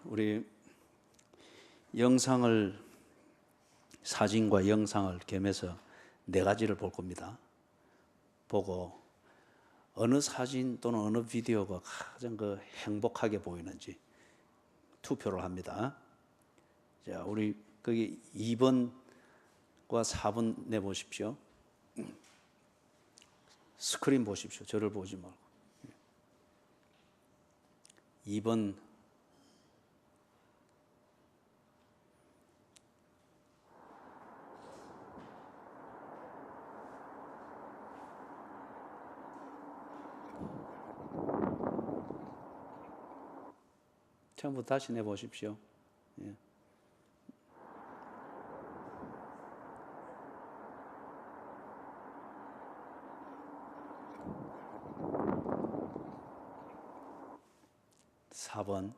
우리 영상을 사진과 영상을 겸해서 네 가지를 볼 겁니다. 보고 어느 사진 또는 어느 비디오가 가장 행복하게 보이는지 투표를 합니다. 자, 우리 거기 2번과 4번 내보십시오. 스크린 보십시오. 저를 보지 말고. 2번 처음부터 다시 내보십시오. 예. (4번)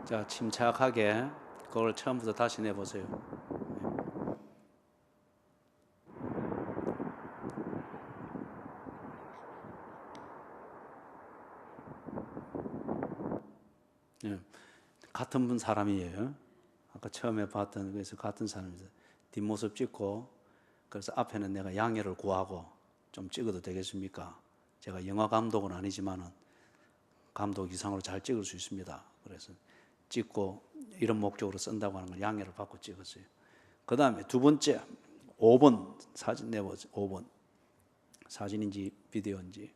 자, 침착하게 그걸 처음부터 다시 내보세요. 예. 같은 분 사람이에요. 아까 처음에 봤던 그래서 같은 사람이죠. 뒷모습 찍고 그래서 앞에는 내가 양해를 구하고 좀 찍어도 되겠습니까? 제가 영화 감독은 아니지만은 감독 이상으로 잘 찍을 수 있습니다. 그래서 찍고 이런 목적으로 쓴다고 하는 걸 양해를 받고 찍었어요. 그 다음에 두 번째 5번 사진 내보세요. 5번 사진인지 비디오인지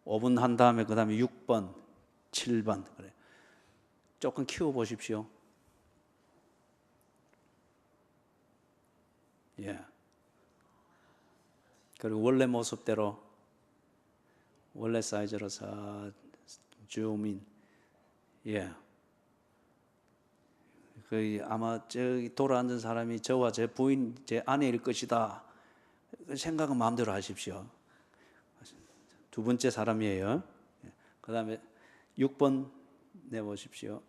5번 한 다음에 그 다음에 6번 7번 그래. 조금 키워 보십시오. 예. 그리고 원래 모습대로 원래 사이즈로 싹 줌인. 예. 그 아마 저기 돌아앉은 사람이 저와 제 부인, 제 아내일 것이다. 생각은 마음대로 하십시오. 두 번째 사람이에요. 그 다음에 6번 내보십시오.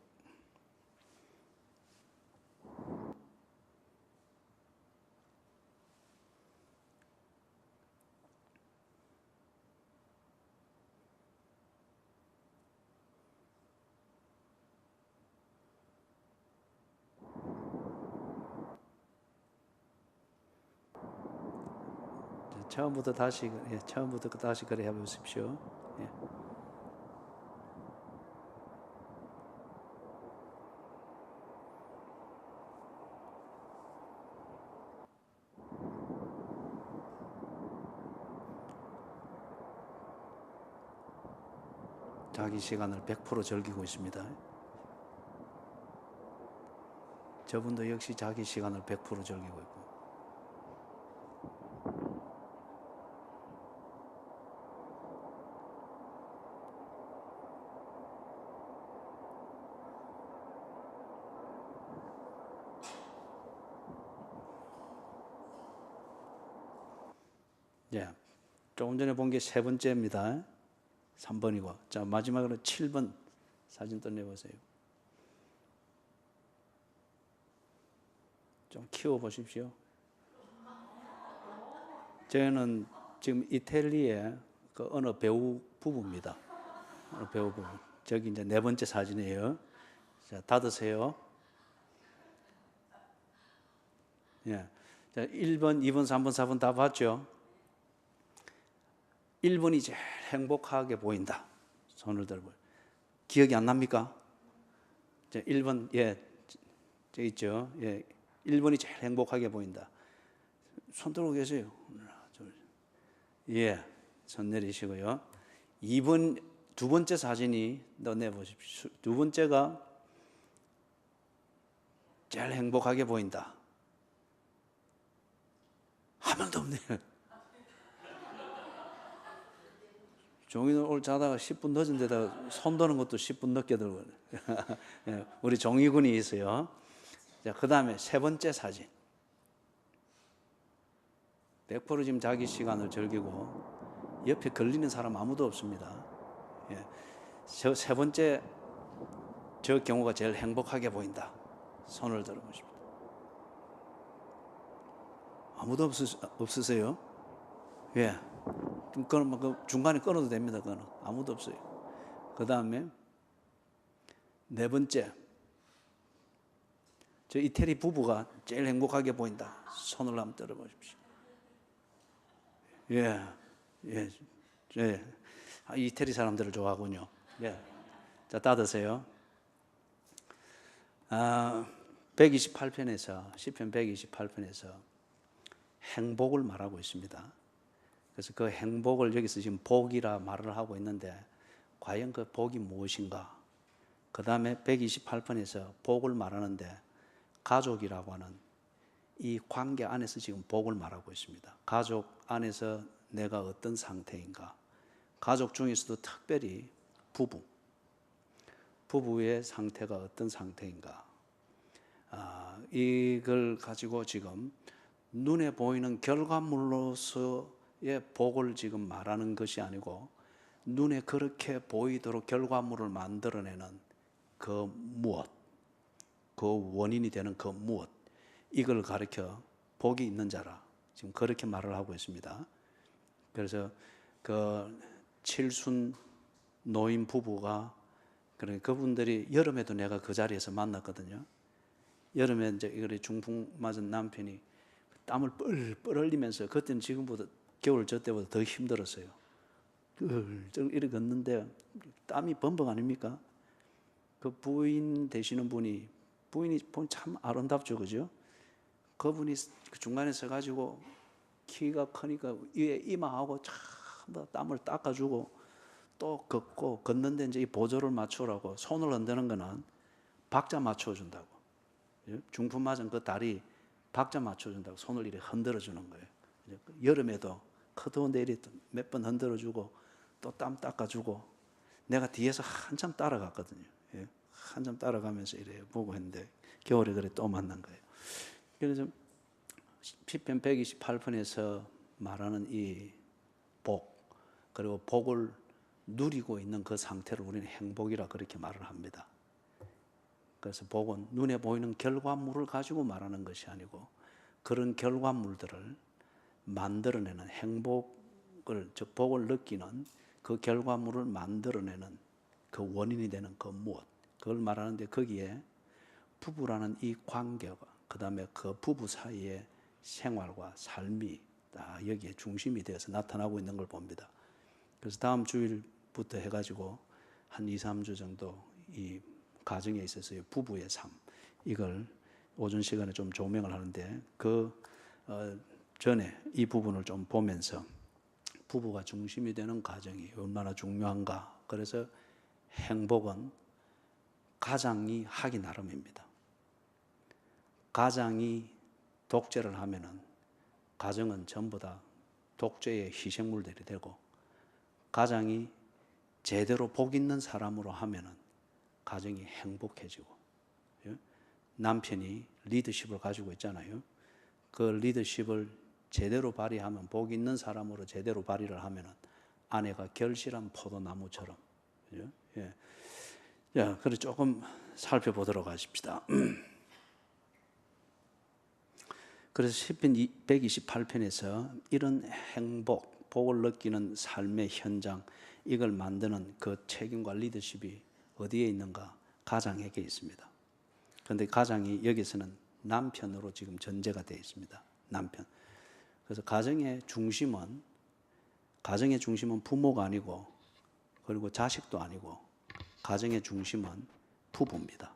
처음부터 다시 그래 해보십시오. 예. 자기 시간을 100% 즐기고 있습니다. 저분도 역시 자기 시간을 100% 즐기고 있고. 예, 조금 전에 본 게 세 번째입니다. 3번이고. 자, 마지막으로 7번 사진 또 내보세요. 좀 키워 보십시오. 저는 지금 이태리의 그 어느 배우 부부입니다. 어느 배우 부부. 저기 이제 네 번째 사진이에요. 자, 닫으세요. 예. 자, 1번, 2번, 3번, 4번 다 봤죠? 1번이 제일 행복하게 보인다. 손을 들고. 기억이 안 납니까? 자, 1번, 예, 저 있죠? 예, 1번이 제일 행복하게 보인다. 손 들고 계세요. 예, 손 내리시고요. 2번, 두 번째 사진이 내보십시오. 두 번째가 제일 행복하게 보인다. 한 명도 없네요. 종이는 오늘 자다가 10분 늦은 데다가 손 드는 것도 10분 늦게 들고. 우리 종이군이 있어요. 자, 그 다음에 세 번째 사진. 100% 지금 자기 시간을 즐기고 옆에 걸리는 사람 아무도 없습니다. 예. 세 번째, 저 경우가 제일 행복하게 보인다. 손을 들어보십시오. 아무도 없으세요? 예. 그 중간에 끊어도 됩니다. 그거는 아무도 없어요. 그 다음에 네 번째, 저 이태리 부부가 제일 행복하게 보인다. 손을 한번 들어보십시오. 예, 예, 예. 이태리 사람들을 좋아하군요. 예. 자, 따드세요. 128편에서, 시편 128편에서 행복을 말하고 있습니다. 그래서 그 행복을 여기서 지금 복이라 말을 하고 있는데, 과연 그 복이 무엇인가? 그 다음에 128편에서 복을 말하는데, 가족이라고 하는 이 관계 안에서 지금 복을 말하고 있습니다. 가족 안에서 내가 어떤 상태인가? 가족 중에서도 특별히 부부의 상태가 어떤 상태인가? 이걸 가지고 지금 눈에 보이는 결과물로서의 복을 지금 말하는 것이 아니고, 눈에 그렇게 보이도록 결과물을 만들어내는 그 무엇, 그 원인이 되는 그 무엇, 이걸 가르쳐 복이 있는 자라 지금 그렇게 말을 하고 있습니다. 그래서 그 칠순 노인 부부가, 그러니까 그분들이 여름에도 내가 그 자리에서 만났거든요. 여름에 이제 이거를 중풍 맞은 남편이 땀을 뻘뻘 흘리면서, 그때는 지금보다 겨울 저 때보다 더 힘들었어요. 이렇게 걷는데 땀이 범벅 아닙니까? 그 부인 되시는 분이 참 아름답죠, 그죠? 그분이 그 중간에 서가지고 키가 크니까 위에 이마하고 참 땀을 닦아주고, 또 걷고, 걷는데 이제 이 보조를 맞추라고 손을 흔드는 거는 박자 맞춰준다고. 중풍 맞은 그 다리 박자 맞춰준다고 손을 이렇게 흔들어주는 거예요. 여름에도 더운데 이렇게 몇 번 흔들어주고 또 땀 닦아주고, 내가 뒤에서 한참 따라갔거든요. 한참 따라가면서 이래 보고 했는데 겨울에 그래 또 만난 거예요. 그래서 시편 128편에서 말하는 이 복, 그리고 복을 누리고 있는 그 상태를 우리는 행복이라 그렇게 말을 합니다. 그래서 복은 눈에 보이는 결과물을 가지고 말하는 것이 아니고, 그런 결과물들을 만들어내는 행복을, 즉 복을 느끼는 그 결과물을 만들어내는 그 원인이 되는 그 무엇, 그걸 말하는데, 거기에 부부라는 이 관계가, 그 다음에 그 부부 사이의 생활과 삶이 다 여기에 중심이 되어서 나타나고 있는 걸 봅니다. 그래서 다음 주일부터 해가지고 한 2, 3주 정도 이 가정에 있어서의 부부의 삶, 이걸 오전 시간에 좀 조명을 하는데, 전에 이 부분을 좀 보면서 부부가 중심이 되는 가정이 얼마나 중요한가. 그래서 행복은 가장이 하기 나름입니다. 가장이 독재를 하면은 가정은 전부 다 독재의 희생물들이 되고, 가장이 제대로 복 있는 사람으로 하면은 가정이 행복해지고, 남편이 리더십을 가지고 있잖아요. 그 리더십을 제대로 발휘하면, 복 있는 사람으로 제대로 발휘를 하면은 아내가 결실한 포도나무처럼. 예. 자, 그래 조금 살펴보도록 하십시다. 그래서 시편 128편에서 이런 행복, 복을 느끼는 삶의 현장, 이걸 만드는 그 책임과 리더십이 어디에 있는가? 가장에게 있습니다. 그런데 가장이 여기서는 남편으로 지금 전제가 되어 있습니다. 남편. 그래서 가정의 중심은 부모가 아니고, 그리고 자식도 아니고, 가정의 중심은 부부입니다.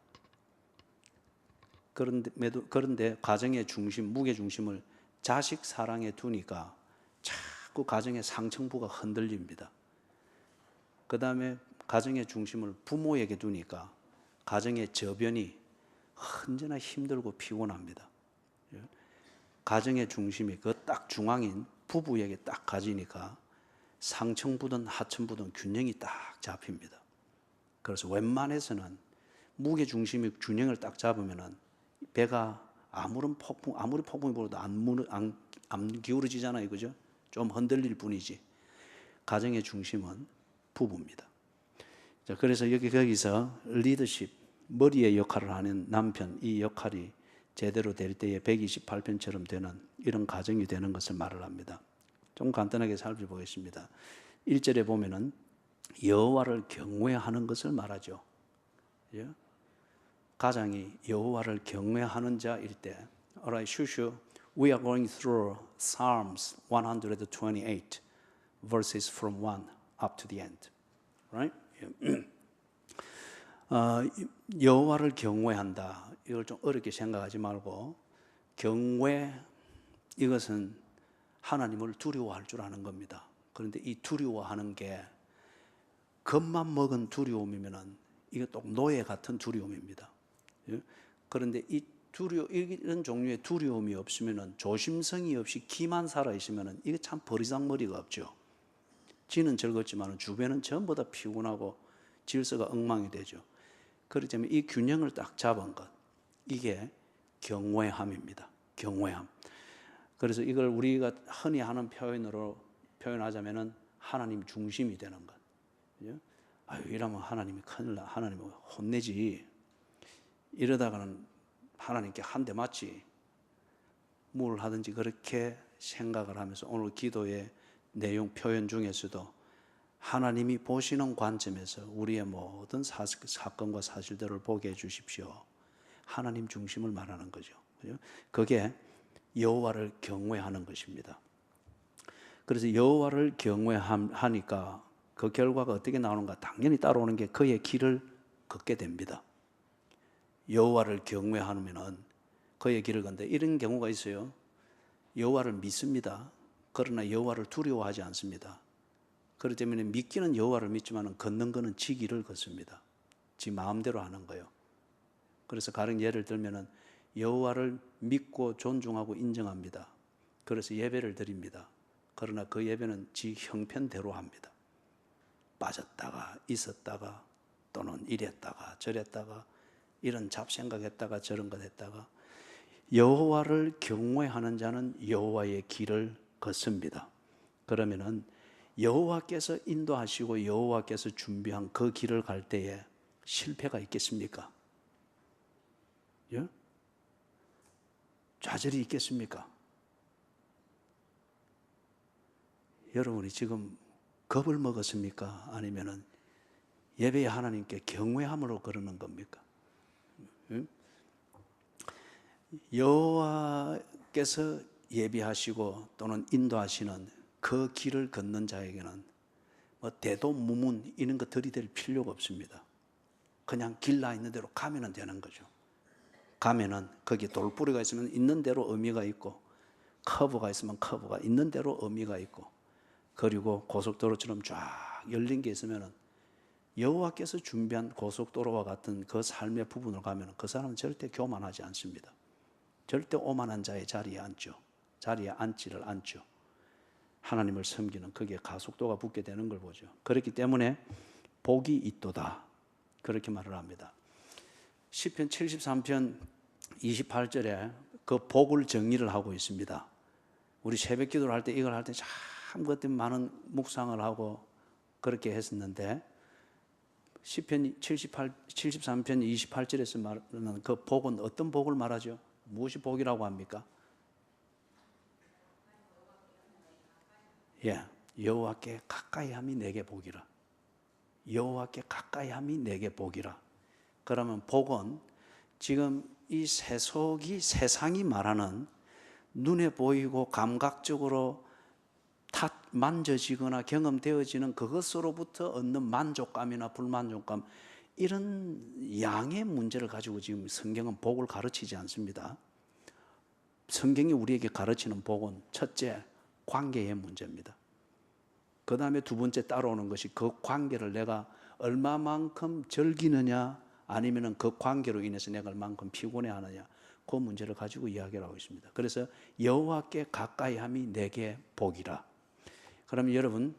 그런데 가정의 중심, 무게 중심을 자식 사랑에 두니까 자꾸 가정의 상층부가 흔들립니다. 그 다음에 가정의 중심을 부모에게 두니까 가정의 저변이 언제나 힘들고 피곤합니다. 가정의 중심이 그 딱 중앙인 부부에게 딱 가지니까 상층부든 하층부든 균형이 딱 잡힙니다. 그래서 웬만해서는 무게 중심이 균형을 딱 잡으면은 배가 아무리 폭풍이 불어도 안 기울어지잖아요, 그죠? 좀 흔들릴 뿐이지. 가정의 중심은 부부입니다. 자, 그래서 거기서 리더십, 머리의 역할을 하는 남편, 이 역할이 제대로 될 때에 128편처럼 되는 이런 가정이 되는 것을 말을 합니다. 좀 간단하게 살펴보겠습니다. 1절에 보면은 여호와를 경외하는 것을 말하죠. 예? 가장이 여호와를 경외하는 자일 때, alright, 슈슈, we are going through Psalms 128 verses from 1 up to the end, right? 여호와를 경외한다. 이걸 좀 어렵게 생각하지 말고 경외 이것은 하나님을 두려워할 줄 아는 겁니다. 그런데 이 두려워하는 게 겁만 먹은 두려움이면은 이게 또 노예 같은 두려움입니다. 그런데 이런 종류의 두려움이 없으면은 조심성이 없이 기만 살아 있으면은 이게 참 버리장머리가 없죠. 지는 즐겁지만 주변은 전부 다 피곤하고 질서가 엉망이 되죠. 그렇다면 이 균형을 딱 잡은 것, 이게 경외함입니다. 경외함. 그래서 이걸 우리가 흔히 하는 표현으로 표현하자면은 하나님 중심이 되는 것. 아유, 이러면 하나님이 큰일 나. 하나님이 혼내지. 이러다가는 하나님께 한 대 맞지. 뭘 하든지 그렇게 생각을 하면서 오늘 기도의 내용 표현 중에서도 하나님이 보시는 관점에서 우리의 모든 사건과 사실들을 보게 해주십시오. 하나님 중심을 말하는 거죠. 그게 여호와를 경외하는 것입니다. 그래서 여호와를 경외하니까 그 결과가 어떻게 나오는가? 당연히 따라오는 게 그의 길을 걷게 됩니다. 여호와를 경외하면은 그의 길을 걷는데 이런 경우가 있어요. 여호와를 믿습니다. 그러나 여호와를 두려워하지 않습니다. 그렇기 때문에 믿기는 여호와를 믿지만 걷는 것은 지 길을 걷습니다. 지 마음대로 하는 거예요. 그래서 가령 예를 들면은 여호와를 믿고 존중하고 인정합니다. 그래서 예배를 드립니다. 그러나 그 예배는 지 형편대로 합니다. 빠졌다가 있었다가 또는 이랬다가 저랬다가 이런 잡생각했다가 저런 것 했다가 여호와를 경외하는 자는 여호와의 길을 걷습니다. 그러면은 여호와께서 인도하시고 여호와께서 준비한 그 길을 갈 때에 실패가 있겠습니까? 예? 좌절이 있겠습니까? 여러분이 지금 겁을 먹었습니까? 아니면은 예배의 하나님께 경외함으로 그러는 겁니까? 여호와께서 예비하시고 또는 인도하시는 그 길을 걷는 자에게는 뭐 대도무문 이런 거 들이댈 필요가 없습니다. 그냥 길 나 있는 대로 가면 되는 거죠. 가면은 거기 돌뿌리가 있으면 있는 대로 의미가 있고 커브가 있으면 커브가 있는 대로 의미가 있고 그리고 고속도로처럼 쫙 열린 게 있으면은 여호와께서 준비한 고속도로와 같은 그 삶의 부분을 가면 그 사람은 절대 교만하지 않습니다. 절대 오만한 자의 자리에 앉죠. 자리에 앉지를 않죠. 하나님을 섬기는 거기에 가속도가 붙게 되는 걸 보죠. 그렇기 때문에 복이 있도다. 그렇게 말을 합니다. 시편 73편 28절에 그 복을 정의를 하고 있습니다. 우리 새벽 기도를 할 때 이걸 할 때 참 그때 많은 묵상을 하고 그렇게 했었는데 시편 73편 28절에서 말하는 그 복은 어떤 복을 말하죠? 무엇이 복이라고 합니까? 예, 여호와께 가까이함이 내게 복이라. 여호와께 가까이함이 내게 복이라. 그러면 복은 지금 이 세상이 말하는 눈에 보이고 감각적으로 만져지거나 경험되어지는 그것으로부터 얻는 만족감이나 불만족감 이런 양의 문제를 가지고 지금 성경은 복을 가르치지 않습니다. 성경이 우리에게 가르치는 복은 첫째, 관계의 문제입니다. 그 다음에 두 번째 따라오는 것이 그 관계를 내가 얼마만큼 즐기느냐 아니면 그 관계로 인해서 내가 얼마만큼 피곤해하느냐 그 문제를 가지고 이야기를 하고 있습니다. 그래서 여호와께 가까이함이 내게 복이라. 그러면 여러분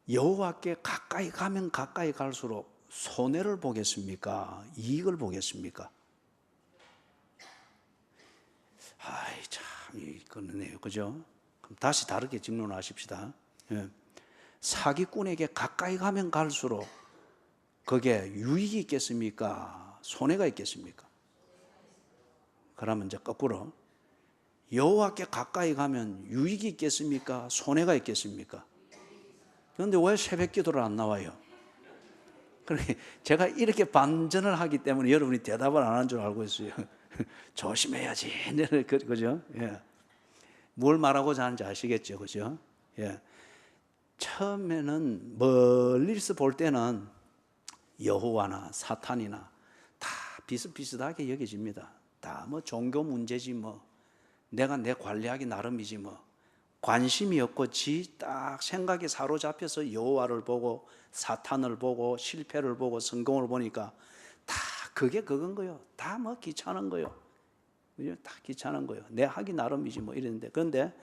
여호와께 가까이 가면 가까이 갈수록 손해를 보겠습니까? 이익을 보겠습니까? 아이 참 그러네요. 그죠? 그럼 다시 다르게 질문하십시다. 예. 사기꾼에게 가까이 가면 갈수록 그게 유익이 있겠습니까? 손해가 있겠습니까? 그러면 이제 거꾸로 여호와께 가까이 가면 유익이 있겠습니까? 손해가 있겠습니까? 그런데 왜 새벽 기도를 안 나와요? 그러니까 제가 이렇게 반전을 하기 때문에 여러분이 대답을 안 하는 줄 알고 있어요. 조심해야지. 그죠? 예. 뭘 말하고자 하는지 아시겠죠? 그죠? 예. 처음에는 멀리서 볼 때는 여호와나 사탄이나 다 비슷비슷하게 여겨집니다. 다 뭐 종교 문제지 뭐. 내가 내 관리하기 나름이지 뭐. 관심이 없고 지 딱 생각에 사로잡혀서 여호와를 보고 사탄을 보고 실패를 보고 성공을 보니까 다 그게 그건 거요. 다 뭐 귀찮은 거요. 다 귀찮은 거요. 내 하기 나름이지 뭐 이랬는데, 그런데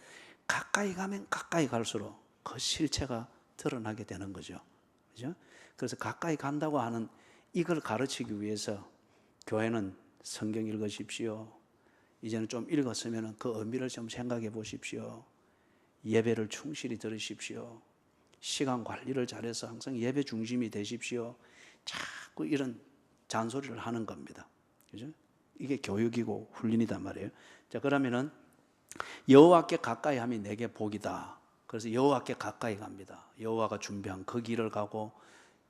가까이 가면 가까이 갈수록 그 실체가 드러나게 되는 거죠. 그죠? 그래서 가까이 간다고 하는 이걸 가르치기 위해서 교회는 성경 읽으십시오. 이제는 좀 읽었으면 그 의미를 좀 생각해 보십시오. 예배를 충실히 들으십시오. 시간 관리를 잘해서 항상 예배 중심이 되십시오. 자꾸 이런 잔소리를 하는 겁니다. 그죠? 이게 교육이고 훈련이단 말이에요. 자, 그러면은 여호와께 가까이 하면 내게 복이다. 그래서 여호와께 가까이 갑니다. 여호와가 준비한 그 길을 가고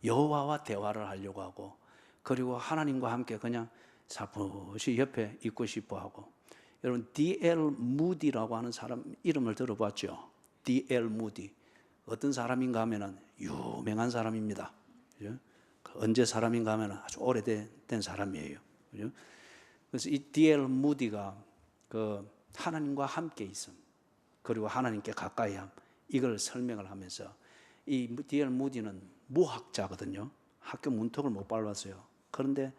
여호와와 대화를 하려고 하고, 그리고 하나님과 함께 그냥 사포시 옆에 있고 싶어 하고. 여러분 D.L. 무디라고 하는 사람 이름을 들어봤죠? D.L. 무디 어떤 사람인가 하면은 유명한 사람입니다. 그죠? 언제 사람인가 하면은 아주 오래된 사람이에요. 그죠? 그래서 이 D.L. 무디가 그 하나님과 함께 있음, 그리고 하나님께 가까이 함, 이걸 설명을 하면서, 이 D.L. 무디는 무학자거든요. 학교 문턱을 못 밟았어요. 그런데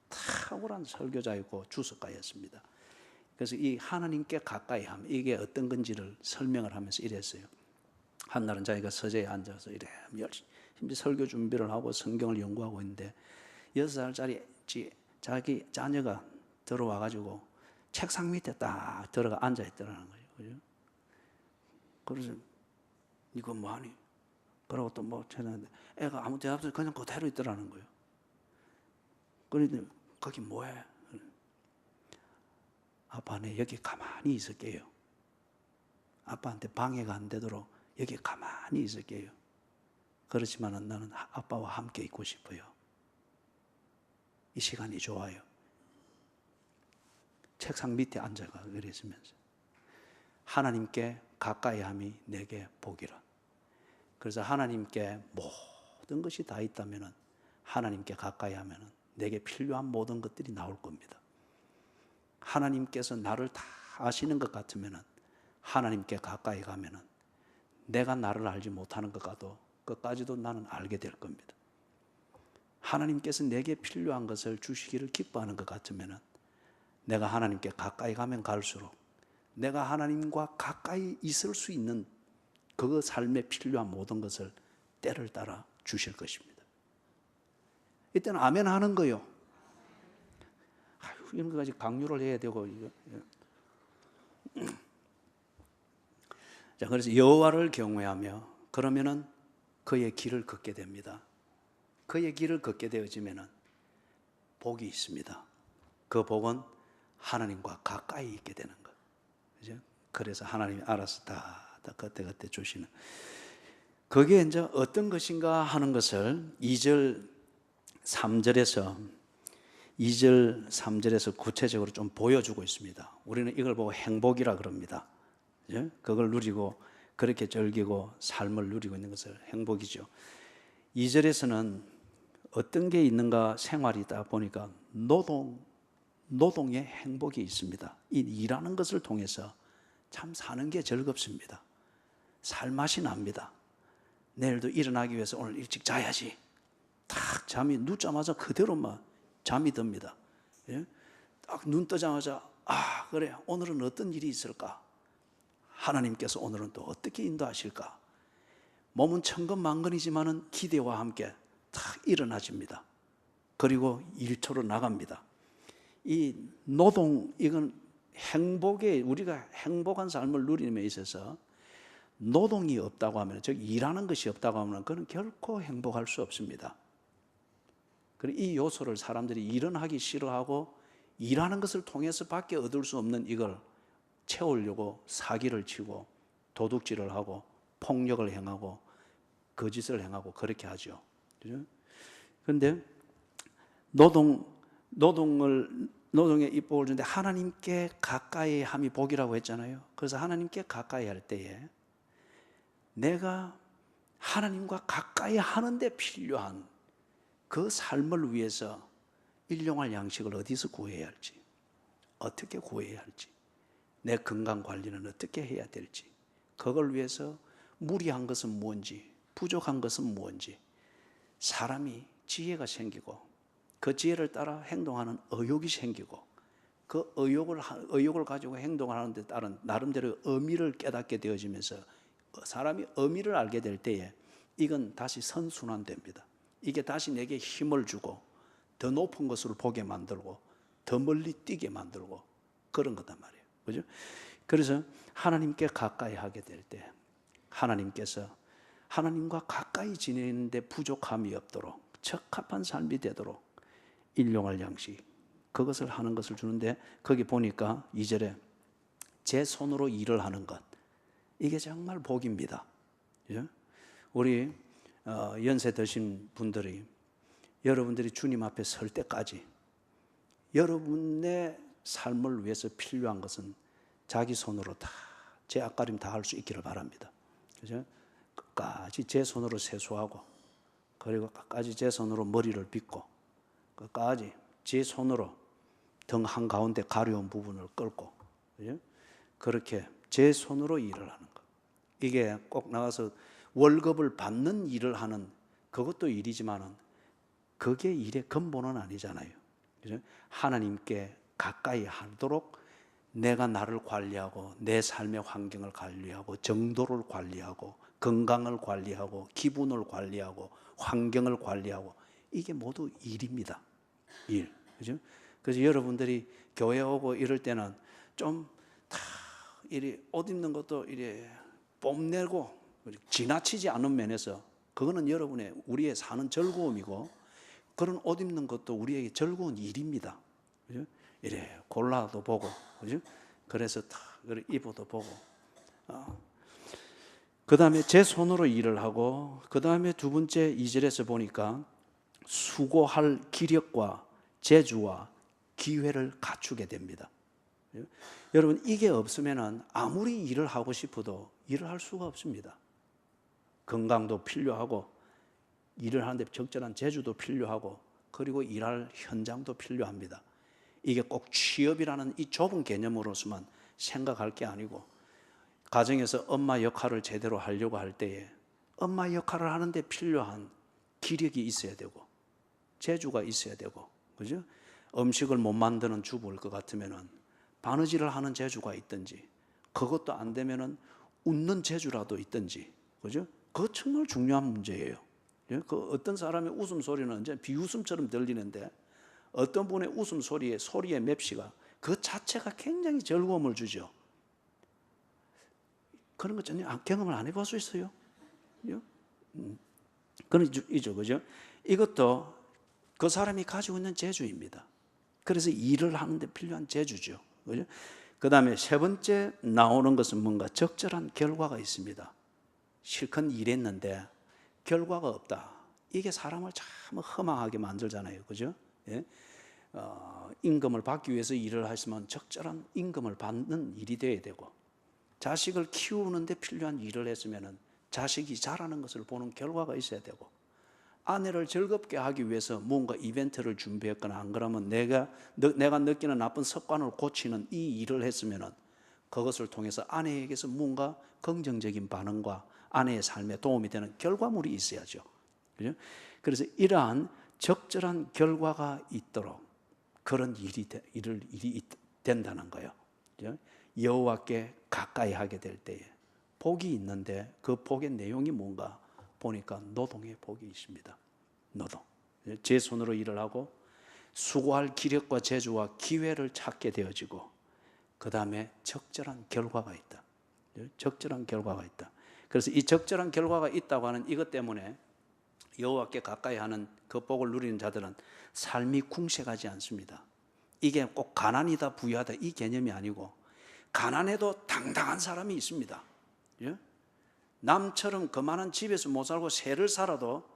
탁월한 설교자이고 주석가였습니다. 그래서 이 하나님께 가까이 함, 이게 어떤 건지를 설명을 하면서 이랬어요. 한날은 자기가 서재에 앉아서 이래 열심히 설교 준비를 하고 성경을 연구하고 있는데 6살짜리 자기 자녀가 들어와가지고 책상 밑에 딱 들어가 앉아있더라는 거예요. 그죠? 그래서 이거 뭐하니? 그러고 또 뭐 찾았는데 애가 아무 대답 없이 그냥 그대로 있더라는 거예요. 그런데 거기 뭐해? 아빠는 여기 가만히 있을게요. 아빠한테 방해가 안 되도록 여기 가만히 있을게요. 그렇지만 나는 아빠와 함께 있고 싶어요. 이 시간이 좋아요. 책상 밑에 앉아가 그랬으면서 하나님께 가까이 함이 내게 복이라. 그래서 하나님께 모든 것이 다 있다면 하나님께 가까이 하면 내게 필요한 모든 것들이 나올 겁니다. 하나님께서 나를 다 아시는 것 같으면 하나님께 가까이 가면 내가 나를 알지 못하는 것 같아도 끝까지도 나는 알게 될 겁니다. 하나님께서 내게 필요한 것을 주시기를 기뻐하는 것 같으면 내가 하나님께 가까이 가면 갈수록 내가 하나님과 가까이 있을 수 있는 그 삶에 필요한 모든 것을 때를 따라 주실 것입니다. 이때는 아멘 하는 거요. 이런 것까지 강요를 해야 되고 이거. 자, 그래서 여호와를 경외하며 그러면은 그의 길을 걷게 됩니다. 그의 길을 걷게 되어지면은 복이 있습니다. 그 복은 하나님과 가까이 있게 되는 것. 그죠? 그래서 하나님이 알아서 다 그때 주시는. 그게 이제 어떤 것인가 하는 것을 2절 3절에서 구체적으로 좀 보여주고 있습니다. 우리는 이걸 보고 행복이라 그럽니다. 그죠? 그걸 누리고 그렇게 즐기고 삶을 누리고 있는 것을 행복이죠. 2절에서는 어떤 게 있는가 생활이다 보니까 노동의 행복이 있습니다. 이 일하는 것을 통해서 참 사는 게 즐겁습니다. 살맛이 납니다. 내일도 일어나기 위해서 오늘 일찍 자야지. 딱 잠이 눕자마자 그대로만 잠이 듭니다. 예? 딱 눈 뜨자마자 그래 오늘은 어떤 일이 있을까? 하나님께서 오늘은 또 어떻게 인도하실까? 몸은 천근만근이지만은 기대와 함께 딱 일어나집니다. 그리고 일터로 나갑니다. 이 노동, 이건 행복에 우리가 행복한 삶을 누리는 데 있어서 노동이 없다고 하면, 즉 일하는 것이 없다고 하면 그는 결코 행복할 수 없습니다. 그리고 이 요소를 사람들이 일은 하기 싫어하고 일하는 것을 통해서 밖에 얻을 수 없는 이걸 채우려고 사기를 치고 도둑질을 하고 폭력을 행하고 거짓을 행하고 그렇게 하죠. 그런데 노동에 이복을 주는데 하나님께 가까이 함이 복이라고 했잖아요. 그래서 하나님께 가까이 할 때에 내가 하나님과 가까이 하는데 필요한 그 삶을 위해서 일용할 양식을 어디서 구해야 할지, 어떻게 구해야 할지, 내 건강 관리는 어떻게 해야 될지, 그걸 위해서 무리한 것은 뭔지, 부족한 것은 뭔지, 사람이 지혜가 생기고 그 지혜를 따라 행동하는 의욕이 생기고 그 의욕을 가지고 행동을 하는 데 따른 나름대로 의미를 깨닫게 되어지면서 사람이 의미를 알게 될 때에 이건 다시 선순환됩니다. 이게 다시 내게 힘을 주고 더 높은 것을 보게 만들고 더 멀리 뛰게 만들고 그런 거단 말이에요. 그죠? 그래서 하나님께 가까이 하게 될 때 하나님께서 하나님과 가까이 지내는데 부족함이 없도록 적합한 삶이 되도록 일용할 양식, 그것을 하는 것을 주는데, 거기 보니까 2절에 제 손으로 일을 하는 것, 이게 정말 복입니다. 우리 연세 드신 분들이 여러분들이 주님 앞에 설 때까지 여러분의 삶을 위해서 필요한 것은 자기 손으로 다 제 앞가림 다 할 수 있기를 바랍니다. 그죠? 끝까지 제 손으로 세수하고, 그리고 끝까지 제 손으로 머리를 빗고, 끝까지 제 손으로 등 한가운데 가려운 부분을 끌고, 그죠? 그렇게 제 손으로 일을 하는 것. 이게 꼭 나가서 월급을 받는 일을 하는 그것도 일이지만은 그게 일의 근본은 아니잖아요. 그죠? 하나님께 가까이 하도록 내가 나를 관리하고 내 삶의 환경을 관리하고 정도를 관리하고 건강을 관리하고 기분을 관리하고 환경을 관리하고, 이게 모두 일입니다. 일. 그죠? 그래서 여러분들이 교회 오고 이럴 때는 좀 다 이리 옷 입는 것도 이리 뽐내고 지나치지 않은 면에서 그거는 우리의 사는 즐거움이고, 그런 옷 입는 것도 우리에게 즐거운 일입니다. 그죠? 이래 골라도 보고, 그죠? 그래서 다 입어도 보고. 그 다음에 제 손으로 일을 하고, 그 다음에 두 번째 2절에서 보니까 수고할 기력과 재주와 기회를 갖추게 됩니다. 여러분, 이게 없으면 아무리 일을 하고 싶어도 일을 할 수가 없습니다. 건강도 필요하고 일을 하는데 적절한 재주도 필요하고, 그리고 일할 현장도 필요합니다. 이게 꼭 취업이라는 이 좁은 개념으로서만 생각할 게 아니고, 가정에서 엄마 역할을 제대로 하려고 할 때에 엄마 역할을 하는데 필요한 기력이 있어야 되고 재주가 있어야 되고, 그죠? 음식을 못 만드는 주부일 것 같으면은 바느질을 하는 재주가 있든지, 그것도 안 되면은 웃는 재주라도 있든지, 그죠? 그거 정말 중요한 문제예요. 그 어떤 사람의 웃음소리는 이제 비웃음처럼 들리는데, 어떤 분의 웃음소리의 맵시가 그 자체가 굉장히 즐거움을 주죠. 그런 거 전혀 경험을 안 해볼 수 있어요? 그런 이죠, 그죠? 이것도 그 사람이 가지고 있는 재주입니다. 그래서 일을 하는데 필요한 재주죠, 그죠? 그 다음에 세 번째 나오는 것은 뭔가 적절한 결과가 있습니다. 실컷 일했는데 결과가 없다. 이게 사람을 참 허망하게 만들잖아요, 그죠? 예? 임금을 받기 위해서 일을 하시면 적절한 임금을 받는 일이 돼야 되고, 자식을 키우는데 필요한 일을 했으면 자식이 자라는 것을 보는 결과가 있어야 되고, 아내를 즐겁게 하기 위해서 뭔가 이벤트를 준비했거나, 안 그러면 내가 느끼는 나쁜 습관을 고치는 이 일을 했으면 그것을 통해서 아내에게서 뭔가 긍정적인 반응과 아내의 삶에 도움이 되는 결과물이 있어야죠. 그죠? 그래서 이러한 적절한 결과가 있도록 그런 일이 된다는 거예요. 그죠? 여호와께 가까이 하게 될 때에 복이 있는데, 그 복의 내용이 뭔가 보니까 노동의 복이 있습니다. 노동. 제 손으로 일을 하고 수고할 기력과 재주와 기회를 찾게 되어지고, 그 다음에 적절한 결과가 있다. 적절한 결과가 있다. 그래서 이 적절한 결과가 있다고 하는 이것 때문에 여호와께 가까이 하는 그 복을 누리는 자들은 삶이 궁색하지 않습니다. 이게 꼭 가난이다 부유하다 이 개념이 아니고, 가난해도 당당한 사람이 있습니다. 예? 남처럼 그만한 집에서 못 살고 새를 살아도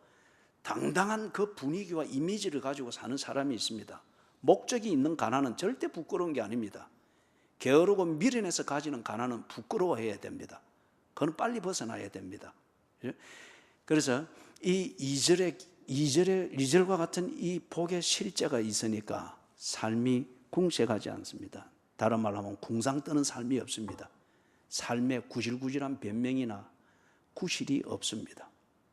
당당한 그 분위기와 이미지를 가지고 사는 사람이 있습니다. 목적이 있는 가난은 절대 부끄러운 게 아닙니다. 게으르고 미련해서 가지는 가난은 부끄러워해야 됩니다. 그건 빨리 벗어나야 됩니다. 그래서 이 2절과 같은 이 복의 실제가 있으니까 삶이 궁색하지 않습니다. 다른 말로 하면 궁상 뜨는 삶이 없습니다. 삶에 구질구질한 변명이나 구실이 없습니다.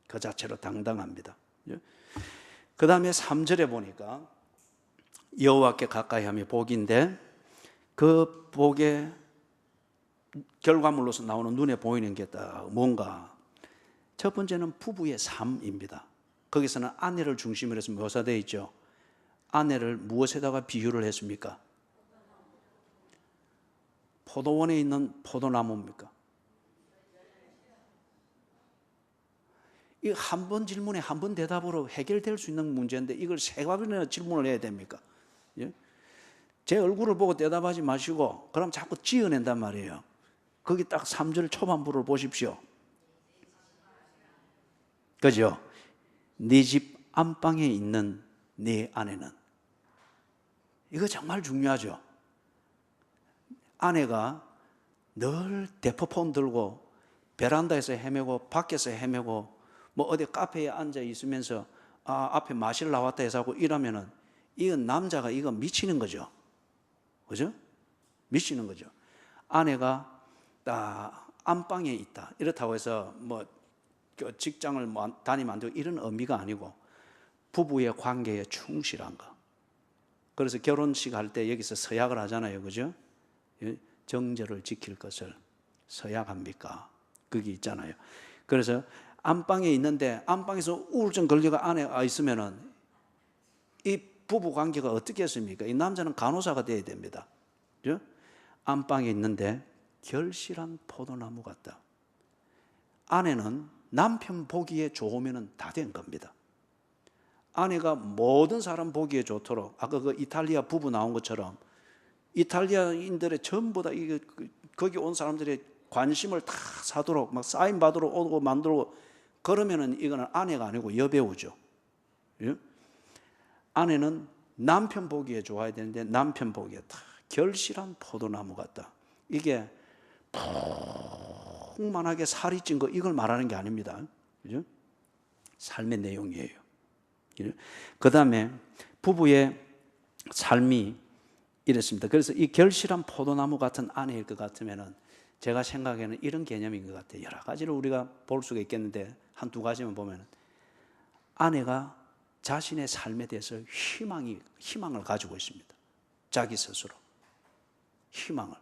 그 자체로 당당합니다. 그 다음에 3절에 보니까 여호와께 가까이 함이 복인데, 그 복의 결과물로서 나오는 눈에 보이는 게 뭔가, 첫 번째는 부부의 삶입니다. 거기서는 아내를 중심으로 해서 묘사되어 있죠. 아내를 무엇에다가 비유를 했습니까? 포도원에 있는 포도나무입니까? 이 한 번 질문에 한 번 대답으로 해결될 수 있는 문제인데 이걸 세 번이나 질문을 해야 됩니까? 예? 제 얼굴을 보고 대답하지 마시고 그럼 자꾸 지어낸단 말이에요. 거기 딱 3절 초반부를 보십시오. 그죠? 네 집 안방에 있는 네 아내는, 이거 정말 중요하죠. 아내가 늘 대포폰 들고 베란다에서 헤매고 밖에서 헤매고 뭐 어디 카페에 앉아 있으면서 앞에 마실 나왔다 해서 하고 이러면은 이건 남자가 이거 미치는 거죠. 그죠? 미치는 거죠. 아내가 안방에 있다 이렇다고 해서 뭐 직장을 다니면 안 되고 이런 의미가 아니고 부부의 관계에 충실한 거. 그래서 결혼식 할 때 여기서 서약을 하잖아요. 그죠? 정절을 지킬 것을 서약합니까? 그게 있잖아요. 그래서 안방에 있는데 안방에서 우울증 걸리고 아내가 있으면은 이 부부 관계가 어떻게 했습니까? 이 남자는 간호사가 돼야 됩니다. 그죠? 안방에 있는데 결실한 포도나무 같다. 아내는 남편 보기에 좋으면 다 된 겁니다. 아내가 모든 사람 보기에 좋도록, 아까 그 이탈리아 부부 나온 것처럼 이탈리아인들의 전부 다 거기 온 사람들의 관심을 다 사도록 막 사인 받으러 오고 만들고, 그러면은 이거는 아내가 아니고 여배우죠. 예? 아내는 남편 보기에 좋아야 되는데 남편 보기에 다 결실한 포도나무 같다. 이게 풍만하게 살이 찐 거 이걸 말하는 게 아닙니다. 그죠? 삶의 내용이에요. 그 다음에 부부의 삶이 이랬습니다. 그래서 이 결실한 포도나무 같은 아내일 것 같으면은 제가 생각에는 이런 개념인 것 같아요. 여러 가지를 우리가 볼 수가 있겠는데 한두 가지만 보면, 아내가 자신의 삶에 대해서 희망을 가지고 있습니다. 자기 스스로 희망을.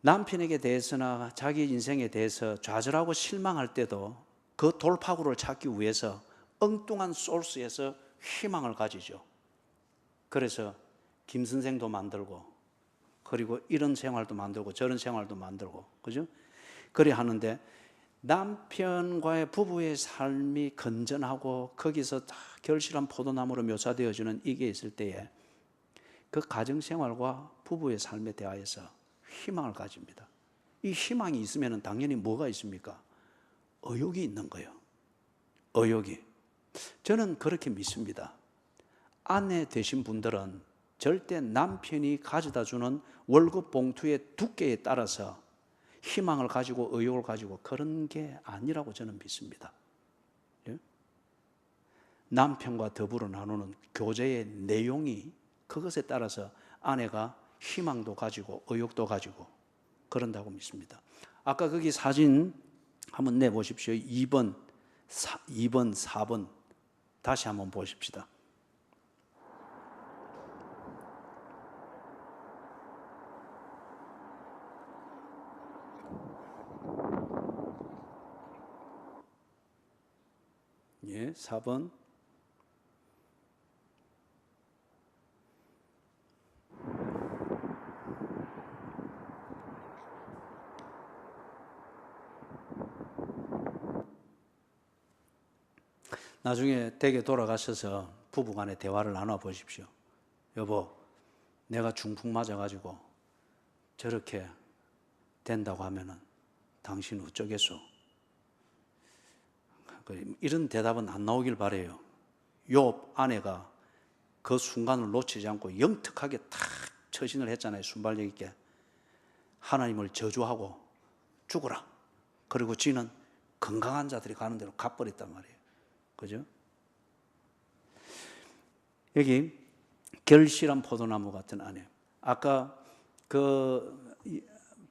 남편에게 대해서나 자기 인생에 대해서 좌절하고 실망할 때도 그 돌파구를 찾기 위해서 엉뚱한 소스에서 희망을 가지죠. 그래서 김 선생도 만들고, 그리고 이런 생활도 만들고 저런 생활도 만들고, 그죠? 그래 하는데 남편과의 부부의 삶이 건전하고 거기서 다 결실한 포도나무로 묘사되어지는 이게 있을 때에 그 가정생활과 부부의 삶에 대하여서 희망을 가집니다. 이 희망이 있으면 당연히 뭐가 있습니까? 의욕이 있는 거예요. 의욕이. 저는 그렇게 믿습니다. 아내 되신 분들은 절대 남편이 가져다 주는 월급 봉투의 두께에 따라서 희망을 가지고 의욕을 가지고 그런 게 아니라고 저는 믿습니다. 예? 남편과 더불어 나누는 교제의 내용이 그것에 따라서 아내가 희망도 가지고 의욕도 가지고 그런다고 믿습니다. 아까 거기 사진 한번 내보십시오. 2번, 4번 다시 한번 보십시다. 예, 4번. 나중에 댁에 돌아가셔서 부부간에 대화를 나눠 보십시오. 여보, 내가 중풍 맞아가지고 저렇게 된다고 하면은 당신 어쩌겠소? 이런 대답은 안 나오길 바래요. 욥 아내가 그 순간을 놓치지 않고 영특하게 탁 처신을 했잖아요. 순발력 있게. 하나님을 저주하고 죽어라. 그리고 지는 건강한 자들이 가는 대로 가버렸단 말이에요. 그죠? 여기 결실한 포도나무 같은 아내. 아까 그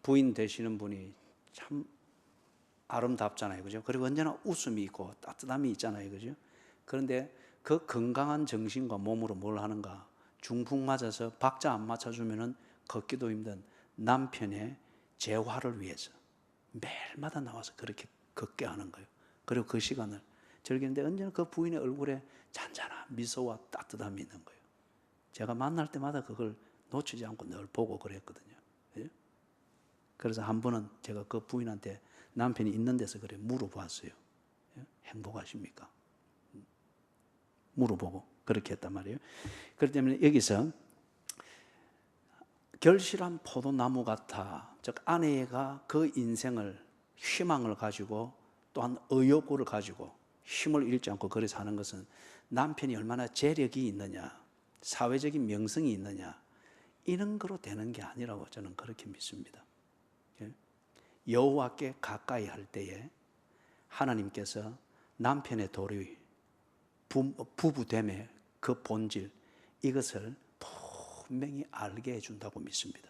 부인 되시는 분이 참 아름답잖아요. 그죠? 그리고 언제나 웃음이 있고 따뜻함이 있잖아요. 그죠? 그런데 그 건강한 정신과 몸으로 뭘 하는가? 중풍 맞아서 박자 안 맞춰주면은 걷기도 힘든 남편의 재활을 위해서 매일마다 나와서 그렇게 걷게 하는 거예요. 그리고 그 시간을 즐기는데 언제나 그 부인의 얼굴에 잔잔한 미소와 따뜻함이 있는 거예요. 제가 만날 때마다 그걸 놓치지 않고 늘 보고 그랬거든요. 그래서 한 번은 제가 그 부인한테 남편이 있는 데서 그래 물어봤어요. 행복하십니까? 물어보고 그렇게 했단 말이에요. 그렇기 때문에 여기서 결실한 포도나무 같아, 즉 아내가 그 인생을 희망을 가지고 또한 의욕을 가지고 힘을 잃지 않고 그래 사는 것은 남편이 얼마나 재력이 있느냐, 사회적인 명성이 있느냐, 이런 거로 되는 게 아니라고 저는 그렇게 믿습니다. 여호와께 가까이 할 때에 하나님께서 남편의 도리, 부부됨의 그 본질, 이것을 분명히 알게 해준다고 믿습니다.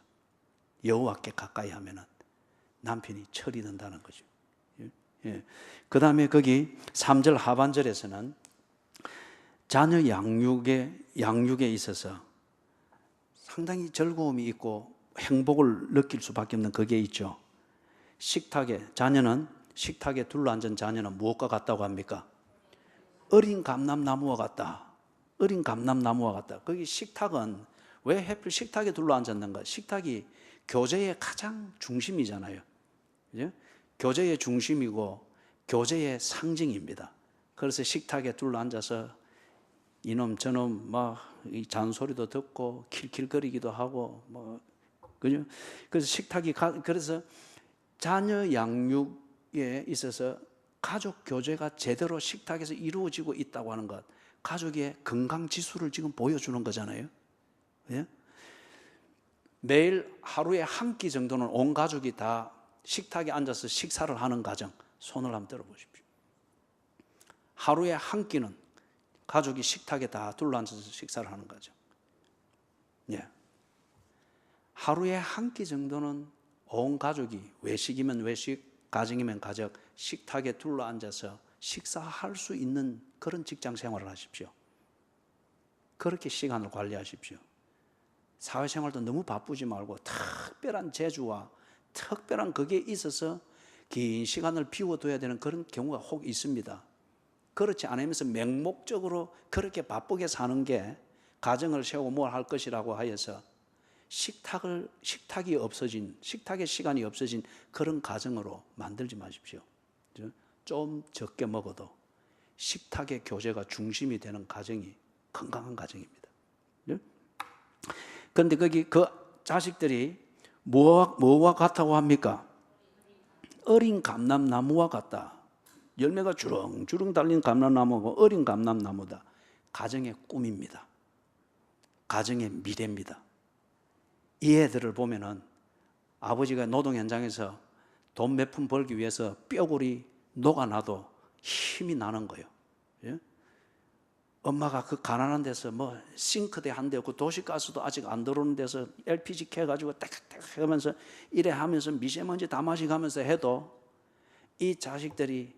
여호와께 가까이 하면은 남편이 철이 든다는 거죠. 그 다음에 거기 3절 하반절에서는 자녀 양육에 있어서 상당히 즐거움이 있고 행복을 느낄 수밖에 없는 그게 있죠. 자녀는 식탁에 둘러앉은 자녀는 무엇과 같다고 합니까? 어린 감람나무와 같다. 어린 감람나무와 같다. 거기 식탁은 왜 하필 식탁에 둘러앉았는가? 식탁이 교제의 가장 중심이잖아요. 그죠? 교제의 중심이고 교제의 상징입니다. 그래서 식탁에 둘러앉아서 이놈 저놈 막 잔소리도 듣고 킬킬거리기도 하고 뭐 그죠? 그래서 그래서 자녀 양육에 있어서 가족 교제가 제대로 식탁에서 이루어지고 있다고 하는 것, 가족의 건강 지수를 지금 보여주는 거잖아요. 예? 매일 하루에 한 끼 정도는 온 가족이 다 식탁에 앉아서 식사를 하는 가정, 손을 한번 들어보십시오. 하루에 한 끼는 가족이 식탁에 다 둘러앉아서 식사를 하는 가정. 예. 하루에 한 끼 정도는 온 가족이 외식이면 외식, 가정이면 가정, 식탁에 둘러앉아서 식사할 수 있는 그런 직장 생활을 하십시오. 그렇게 시간을 관리하십시오. 사회생활도 너무 바쁘지 말고 특별한 재주와 특별한 그게 있어서 긴 시간을 비워둬야 되는 그런 경우가 혹 있습니다. 그렇지 않으면서 맹목적으로 그렇게 바쁘게 사는 게 가정을 세우고 뭘 할 것이라고 하여서 식탁의 시간이 없어진 그런 가정으로 만들지 마십시오. 좀 적게 먹어도 식탁의 교제가 중심이 되는 가정이 건강한 가정입니다. 그런데 거기 그 자식들이 뭐와 같다고 합니까? 어린 감람나무와 같다. 열매가 주렁주렁 달린 감람나무고 어린 감람나무다. 가정의 꿈입니다. 가정의 미래입니다. 이 애들을 보면은 아버지가 노동 현장에서 돈 몇 푼 벌기 위해서 뼈골이 녹아나도 힘이 나는 거예요. 예? 엄마가 그 가난한 데서 뭐 싱크대 한 대 없고 도시가스도 아직 안 들어오는 데서 LPG 켜가지고 딱 하면서 이래 하면서 미세먼지 다 마시가면서 해도 이 자식들이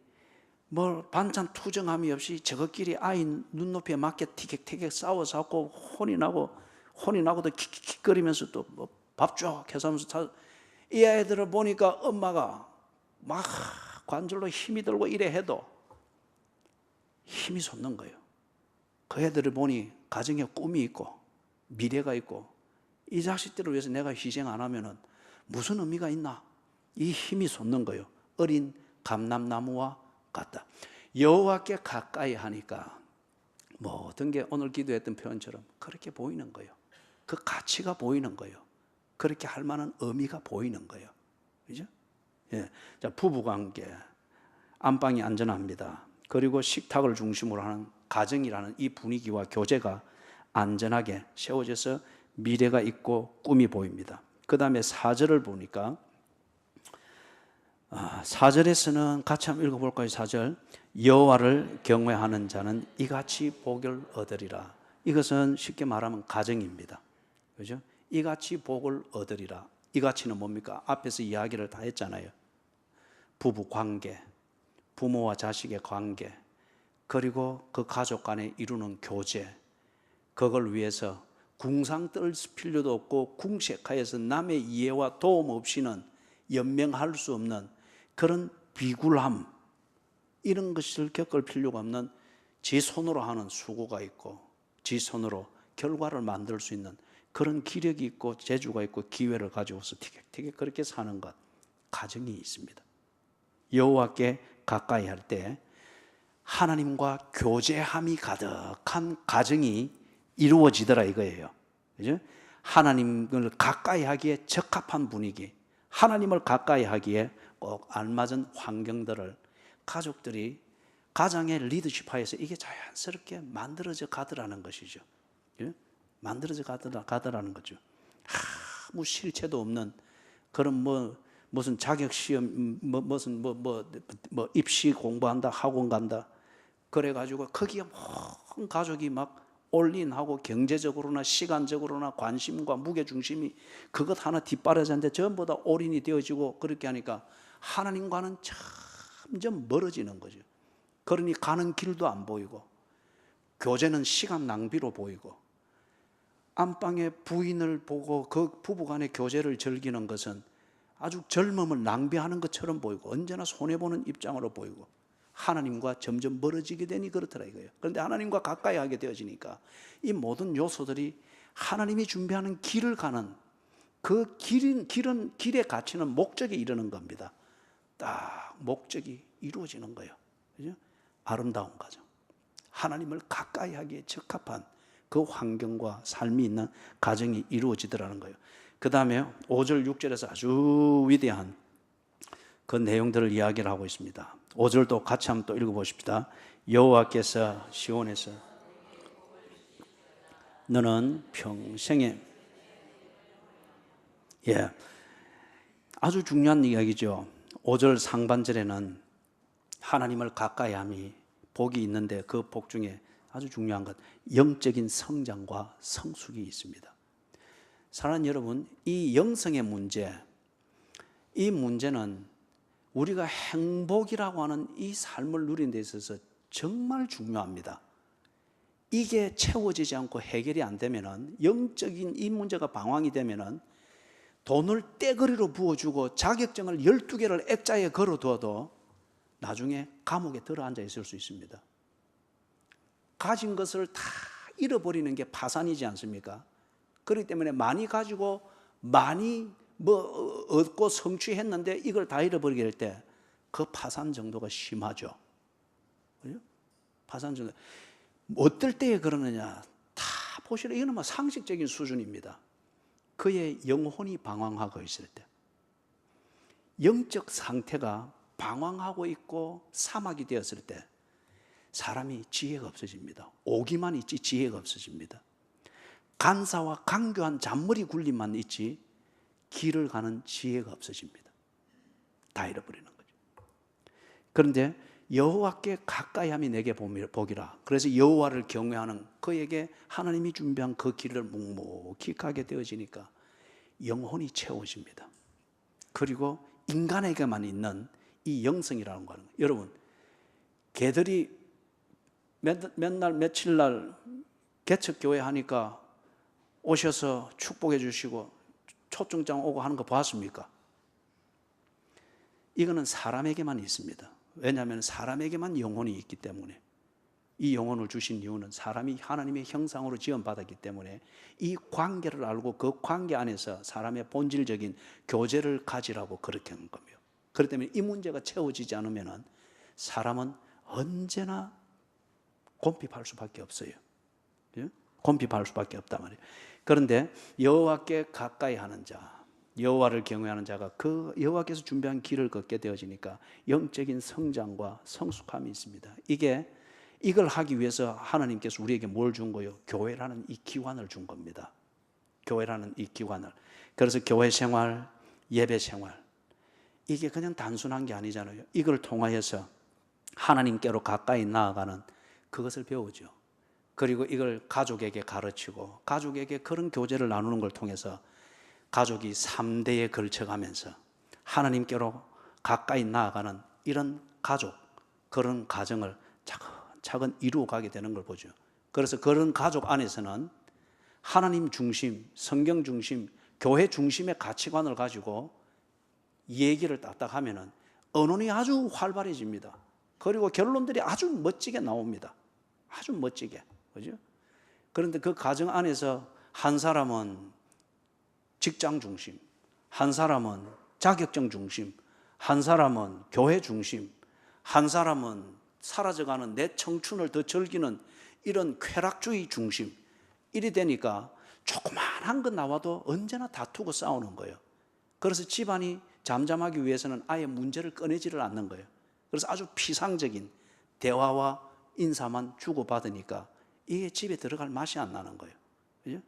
뭘 반찬 투정함이 없이 저것끼리 아이 눈높이에 맞게 티격태격 싸워서 혼이 나고도 킥킥거리면서 또 뭐 밥 줘 해서 하면서 이 아이들을 보니까 엄마가 막 관절로 힘이 들고 이래 해도 힘이 솟는 거예요. 그 애들을 보니 가정에 꿈이 있고 미래가 있고 이 자식들을 위해서 내가 희생 안 하면은 무슨 의미가 있나? 이 힘이 솟는 거예요. 어린 감람나무와 같다. 여호와께 가까이 하니까 모든 게 오늘 기도했던 표현처럼 그렇게 보이는 거예요. 그 가치가 보이는 거예요. 그렇게 할 만한 의미가 보이는 거예요. 그죠? 예. 자, 부부관계, 안방이 안전합니다. 그리고 식탁을 중심으로 하는 가정이라는 이 분위기와 교제가 안전하게 세워져서 미래가 있고 꿈이 보입니다. 그 다음에 4절을 보니까 4절에서는 같이 한번 읽어볼까요? 4절, 여호와를 경외하는 자는 이같이 복을 얻으리라. 이것은 쉽게 말하면 가정입니다. 그죠? 이같이 복을 얻으리라. 이같이는 뭡니까? 앞에서 이야기를 다 했잖아요. 부부 관계, 부모와 자식의 관계, 그리고 그 가족 간에 이루는 교제, 그걸 위해서 궁상 떨 필요도 없고 궁색하여서 남의 이해와 도움 없이는 연명할 수 없는 그런 비굴함, 이런 것을 겪을 필요가 없는 지 손으로 하는 수고가 있고 지 손으로 결과를 만들 수 있는 그런 기력이 있고 재주가 있고 기회를 가지고서 티격태격 그렇게 사는 것, 가정이 있습니다. 여호와께 가까이 할 때 하나님과 교제함이 가득한 가정이 이루어지더라 이거예요. 그죠? 하나님을 가까이 하기에 적합한 분위기, 하나님을 가까이 하기에 꼭 알맞은 환경들을 가족들이 가정의 리더십하에서 이게 자연스럽게 만들어져 가더라는 것이죠. 예? 만들어져 가더라는 거죠. 아무 실체도 없는 그런 무슨 자격 시험 무슨 입시 공부한다 학원 간다 그래가지고 거기에 모든 가족이 막 올인하고 경제적으로나 시간적으로나 관심과 무게중심이 그것 하나 뒷바라지한테 전부 다 올인이 되어지고 그렇게 하니까 하나님과는 점점 멀어지는 거죠. 그러니 가는 길도 안 보이고 교제는 시간 낭비로 보이고 안방의 부인을 보고 그 부부간의 교제를 즐기는 것은 아주 젊음을 낭비하는 것처럼 보이고 언제나 손해보는 입장으로 보이고 하나님과 점점 멀어지게 되니 그렇더라 이거예요. 그런데 하나님과 가까이 하게 되어지니까 이 모든 요소들이 하나님이 준비하는 길을 가는 그 길의 가치는 목적에 이르는 겁니다. 딱 목적이 이루어지는 거예요. 그죠? 아름다운 가정, 하나님을 가까이 하기에 적합한 그 환경과 삶이 있는 가정이 이루어지더라는 거예요. 그 다음에 5절 6절에서 아주 위대한 그 내용들을 이야기를 하고 있습니다. 5절도 같이 한번 또 읽어보십시다. 여호와께서 시온에서 너는 평생에, 아주 중요한 이야기죠. 5절 상반절에는 하나님을 가까이 함이 복이 있는데 그 복 중에 아주 중요한 것, 영적인 성장과 성숙이 있습니다. 사랑하는 여러분, 이 영성의 문제, 이 문제는 우리가 행복이라고 하는 이 삶을 누리는 데 있어서 정말 중요합니다. 이게 채워지지 않고 해결이 안 되면은, 영적인 이 문제가 방황이 되면은 돈을 떼거리로 부어주고 자격증을 12개를 액자에 걸어두어도 나중에 감옥에 들어앉아 있을 수 있습니다. 가진 것을 다 잃어버리는 게 파산이지 않습니까? 그렇기 때문에 많이 가지고 많이 얻고 성취했는데 이걸 다 잃어버리게 될 때 그 파산 정도가 심하죠. 그죠? 파산 정도. 어떨 때에 그러느냐? 다 보시라. 이거는 뭐 상식적인 수준입니다. 그의 영혼이 방황하고 있을 때, 영적 상태가 방황하고 있고 사막이 되었을 때 사람이 지혜가 없어집니다. 오기만 있지 지혜가 없어집니다. 간사와 강교한 잔머리 굴림만 있지 길을 가는 지혜가 없어집니다. 다 잃어버리는 거죠. 그런데 여호와께 가까이 함이 내게 복이라. 그래서 여호와를 경외하는 그에게 하나님이 준비한 그 길을 묵묵히 가게 되어지니까 영혼이 채워집니다. 그리고 인간에게만 있는 이 영성이라는 거는, 여러분, 개들이 몇날 며칠 날 개척교회 하니까 오셔서 축복해 주시고 초청장 오고 하는 거 보았습니까? 이거는 사람에게만 있습니다. 왜냐하면 사람에게만 영혼이 있기 때문에, 이 영혼을 주신 이유는 사람이 하나님의 형상으로 지음받았기 때문에 이 관계를 알고 그 관계 안에서 사람의 본질적인 교제를 가지라고 그렇게 하는 겁니다. 그렇기 때문에 이 문제가 채워지지 않으면 사람은 언제나 곰핍할 수밖에 없어요. 예? 곰핍할 수밖에 없단 말이에요. 그런데 여호와께 가까이 하는 자, 여호와를 경외하는 자가 그 여호와께서 준비한 길을 걷게 되어지니까 영적인 성장과 성숙함이 있습니다. 이걸 하기 위해서 하나님께서 우리에게 뭘 준 거예요? 교회라는 이 기관을 준 겁니다. 교회라는 이 기관을. 그래서 교회 생활, 예배 생활, 이게 그냥 단순한 게 아니잖아요. 이걸 통하여서 하나님께로 가까이 나아가는 그것을 배우죠. 그리고 이걸 가족에게 가르치고 가족에게 그런 교제를 나누는 걸 통해서 가족이 3대에 걸쳐가면서 하나님께로 가까이 나아가는 이런 가족, 그런 가정을 차근차근 이루어가게 되는 걸 보죠. 그래서 그런 가족 안에서는 하나님 중심, 성경 중심, 교회 중심의 가치관을 가지고 얘기를 딱딱 하면은 언론이 아주 활발해집니다. 그리고 결론들이 아주 멋지게 나옵니다. 아주 멋지게. 그죠? 그런데 그 가정 안에서 한 사람은 직장 중심, 한 사람은 자격증 중심, 한 사람은 교회 중심, 한 사람은 사라져가는 내 청춘을 더 즐기는 이런 쾌락주의 중심, 이리 되니까 조그만한 것 나와도 언제나 다투고 싸우는 거예요. 그래서 집안이 잠잠하기 위해서는 아예 문제를 꺼내지를 않는 거예요. 그래서 아주 피상적인 대화와 인사만 주고받으니까 이게 집에 들어갈 맛이 안 나는 거예요. 그죠?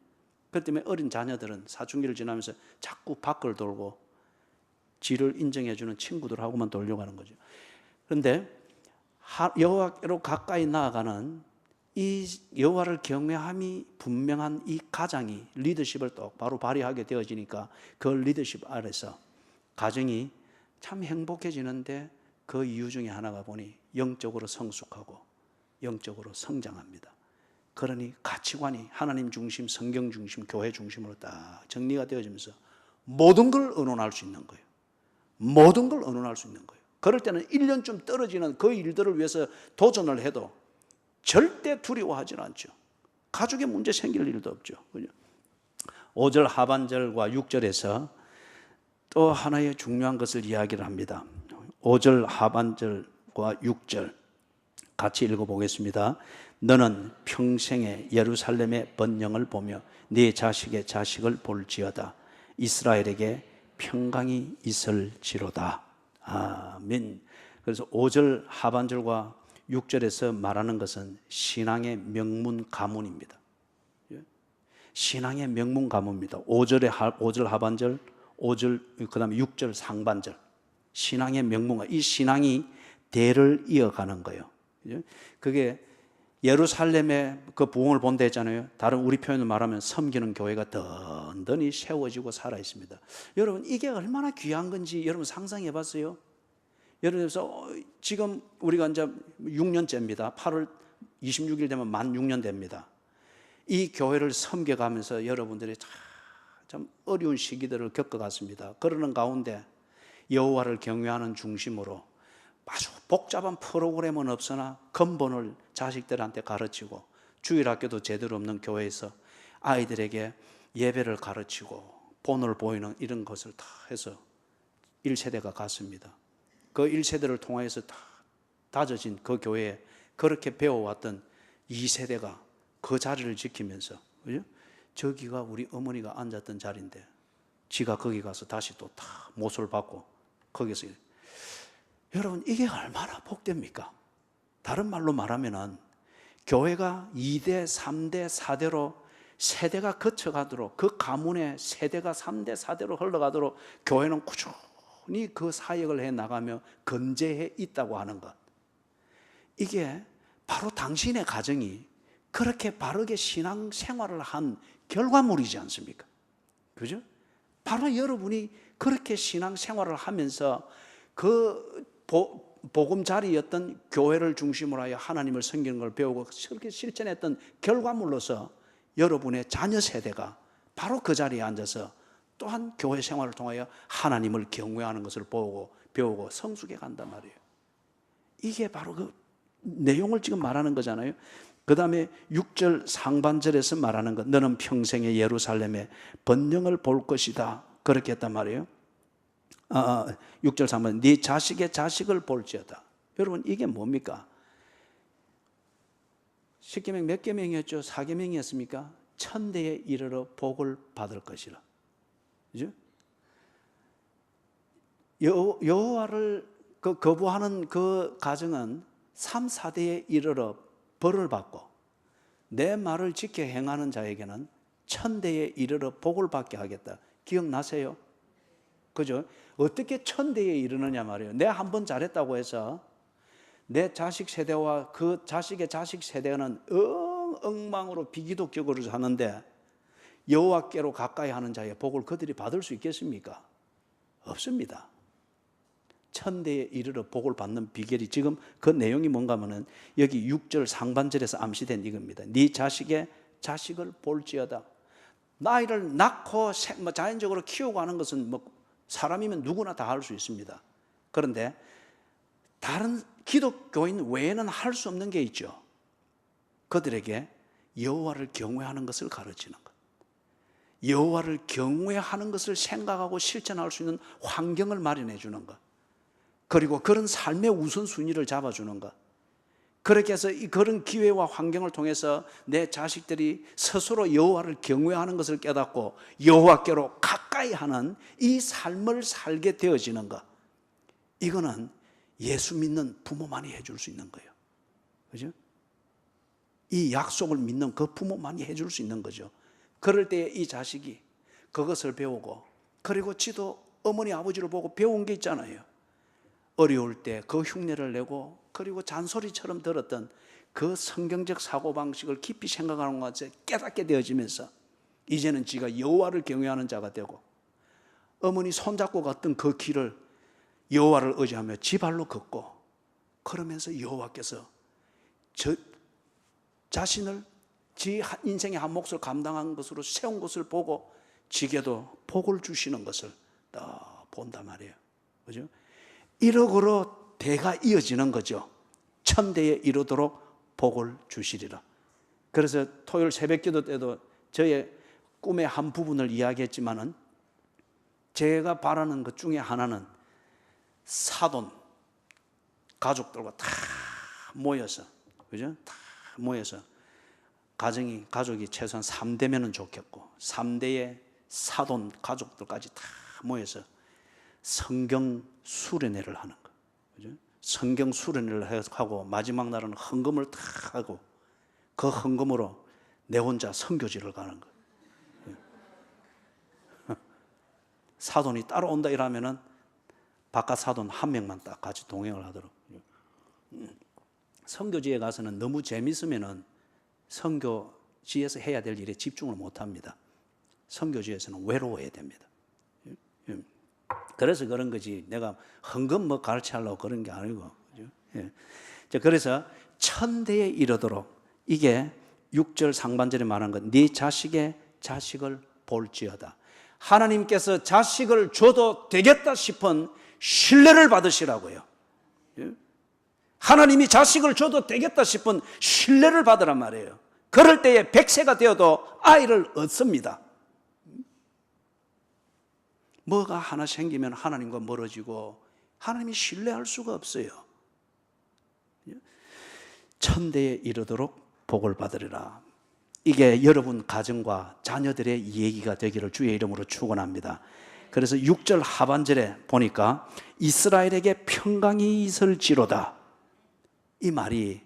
그렇기 때문에 어린 자녀들은 사춘기를 지나면서 자꾸 밖을 돌고 지를 인정해주는 친구들하고만 돌려가는 거죠. 그런데 여호와께로 가까이 나아가는 이 여호와를 경외함이 분명한 이 가장이 리더십을 똑바로 발휘하게 되어지니까 그 리더십 아래서 가정이 참 행복해지는데 그 이유 중에 하나가 보니 영적으로 성숙하고 영적으로 성장합니다. 그러니 가치관이 하나님 중심, 성경 중심, 교회 중심으로 딱 정리가 되어지면서 모든 걸 의논할 수 있는 거예요. 모든 걸 의논할 수 있는 거예요. 그럴 때는 1년쯤 떨어지는 그 일들을 위해서 도전을 해도 절대 두려워하지 않죠. 가족에 문제 생길 일도 없죠. 5절 하반절과 6절에서 또 하나의 중요한 것을 이야기를 합니다. 5절 하반절과 6절 같이 읽어보겠습니다. 너는 평생에 예루살렘의 번영을 보며 네 자식의 자식을 볼지어다. 이스라엘에게 평강이 있을지로다. 아멘. 그래서 5절 하반절과 6절에서 말하는 것은 신앙의 명문 가문입니다. 신앙의 명문 가문입니다. 5절 하반절, 5절 그다음에 6절 상반절. 신앙의 명문가. 이 신앙이 대를 이어가는 거예요. 그게 예루살렘의 그 부흥을 본다 했잖아요. 다른 우리 표현을 말하면 섬기는 교회가 든든히 세워지고 살아 있습니다. 여러분 이게 얼마나 귀한 건지 여러분 상상해 봤어요? 예를 들어서 지금 우리가 이제 6년째입니다. 8월 26일 되면 만 6년 됩니다. 이 교회를 섬겨가면서 여러분들이 참 어려운 시기들을 겪어갔습니다. 그러는 가운데 여호와를 경외하는 중심으로 아주 복잡한 프로그램은 없으나 근본을 자식들한테 가르치고 주일학교도 제대로 없는 교회에서 아이들에게 예배를 가르치고 본을 보이는 이런 것을 다 해서 1세대가 갔습니다. 그 1세대를 통해서 다 다져진 그 교회에 그렇게 배워왔던 2세대가 그 자리를 지키면서, 그죠? 저기가 우리 어머니가 앉았던 자리인데 지가 거기 가서 다시 또 다 못을 받고 거기서. 여러분 이게 얼마나 복됩니까? 다른 말로 말하면은 교회가 2대, 3대, 4대로 세대가 거쳐가도록, 그 가문의 세대가 3대, 4대로 흘러가도록 교회는 꾸준히 그 사역을 해나가며 건재해 있다고 하는 것, 이게 바로 당신의 가정이 그렇게 바르게 신앙생활을 한 결과물이지 않습니까? 그죠? 바로 여러분이 그렇게 신앙생활을 하면서 그 보금자리였던 교회를 중심으로 하여 하나님을 섬기는 걸 배우고 그렇게 실천했던 결과물로서 여러분의 자녀 세대가 바로 그 자리에 앉아서 또한 교회 생활을 통하여 하나님을 경외하는 것을 보고 배우고 성숙해 간단 말이에요. 이게 바로 그 내용을 지금 말하는 거잖아요. 그 다음에 6절 상반절에서 말하는 것, 너는 평생에 예루살렘의 번영을 볼 것이다, 그렇게 했단 말이에요. 6절 상반, 네 자식의 자식을 볼지어다. 여러분 이게 뭡니까? 십계명 몇 계명이었죠? 4계명이었습니까? 천대에 이르러 복을 받을 것이라. 그죠? 여호와를 거부하는 그 가정은 3, 4대에 이르러 벌을 받고, 내 말을 지켜 행하는 자에게는 천대에 이르러 복을 받게 하겠다. 기억나세요? 그죠? 어떻게 천대에 이르느냐 말이에요. 내가 한 번 잘했다고 해서 내 자식 세대와 그 자식의 자식 세대는 엉망으로 비기독적으로 사는데 여호와께로 가까이 하는 자의 복을 그들이 받을 수 있겠습니까? 없습니다. 천대에 이르러 복을 받는 비결이, 지금 그 내용이 뭔가 하면은 여기 6절 상반절에서 암시된 이겁니다. 네 자식의 자식을 볼지어다. 나이를 낳고 자연적으로 키우고 하는 것은 사람이면 누구나 다 할 수 있습니다. 그런데 다른 기독교인 외에는 할 수 없는 게 있죠. 그들에게 여호와를 경외하는 것을 가르치는 것, 여호와를 경외하는 것을 생각하고 실천할 수 있는 환경을 마련해 주는 것, 그리고 그런 삶의 우선순위를 잡아주는 것. 그렇게 해서 그런 기회와 환경을 통해서 내 자식들이 스스로 여호와를 경외하는 것을 깨닫고 여호와께로 가까이 하는 이 삶을 살게 되어지는 것. 이거는 예수 믿는 부모만이 해줄 수 있는 거예요. 그죠? 이 약속을 믿는 그 부모만이 해줄 수 있는 거죠. 그럴 때 이 자식이 그것을 배우고, 그리고 지도 어머니 아버지를 보고 배운 게 있잖아요. 어려울 때 그 흉내를 내고, 그리고 잔소리처럼 들었던 그 성경적 사고방식을 깊이 생각하는 것에 깨닫게 되어지면서 이제는 지가 여호와를 경외하는 자가 되고, 어머니 손잡고 갔던 그 길을 여호와를 의지하며 지 발로 걷고, 그러면서 여호와께서 저 자신을 지 인생의 한 몫을 감당한 것으로 세운 것을 보고 지게도 복을 주시는 것을 딱 본단 말이에요. 그죠? 이러고로 대가 이어지는 거죠. 천대에 이르도록 복을 주시리라. 그래서 토요일 새벽기도 때도 저의 꿈의 한 부분을 이야기했지만은, 제가 바라는 것 중에 하나는 사돈 가족들과 다 모여서, 그죠? 다 모여서 가족이 최소한 3대면은 좋겠고, 3대의 사돈 가족들까지 다 모여서 성경 수련회를 하는 거. 그죠? 성경 수련회를 하고 마지막 날은 헌금을 다 하고, 그 헌금으로 내 혼자 선교지를 가는 거. 사돈이 따라온다 이러면은 바깥 사돈 한 명만 딱 같이 동행을 하도록. 선교지에 가서는 너무 재밌으면은 선교지에서 해야 될 일에 집중을 못 합니다. 선교지에서는 외로워야 됩니다. 그래서 그런 거지, 내가 헌금 가르치려고 그런 게 아니고. 그래서 천대에 이르도록, 이게 6절 상반절에 말한 것, 네 자식의 자식을 볼지어다. 하나님께서 자식을 줘도 되겠다 싶은 신뢰를 받으시라고요. 하나님이 자식을 줘도 되겠다 싶은 신뢰를 받으란 말이에요. 그럴 때에 100세가 되어도 아이를 얻습니다. 뭐가 하나 생기면 하나님과 멀어지고 하나님이 신뢰할 수가 없어요. 천대에 이르도록 복을 받으리라. 이게 여러분 가정과 자녀들의 얘기가 되기를 주의 이름으로 축원합니다. 그래서 6절 하반절에 보니까 이스라엘에게 평강이 있을지로다. 이 말이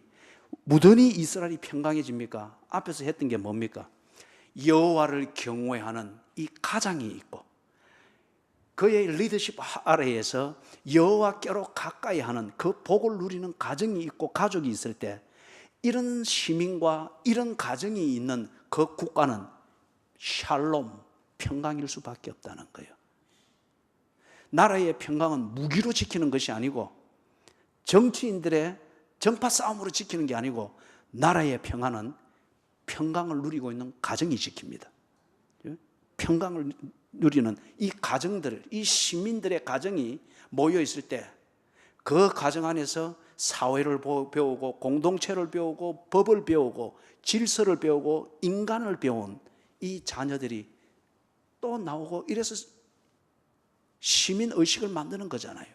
무던히 이스라엘이 평강해집니까? 앞에서 했던 게 뭡니까? 여호와를 경외하는 이 가장이 있고, 그의 리더십 아래에서 여호와께로 가까이 하는 그 복을 누리는 가정이 있고 가족이 있을 때, 이런 시민과 이런 가정이 있는 그 국가는 샬롬, 평강일 수밖에 없다는 거예요. 나라의 평강은 무기로 지키는 것이 아니고, 정치인들의 정파 싸움으로 지키는 게 아니고, 나라의 평안은 평강을 누리고 있는 가정이 지킵니다. 평강을 누리는 이 가정들, 이 시민들의 가정이 모여 있을 때, 그 가정 안에서 사회를 배우고, 공동체를 배우고, 법을 배우고, 질서를 배우고, 인간을 배운 이 자녀들이 또 나오고, 이래서 시민의식을 만드는 거잖아요.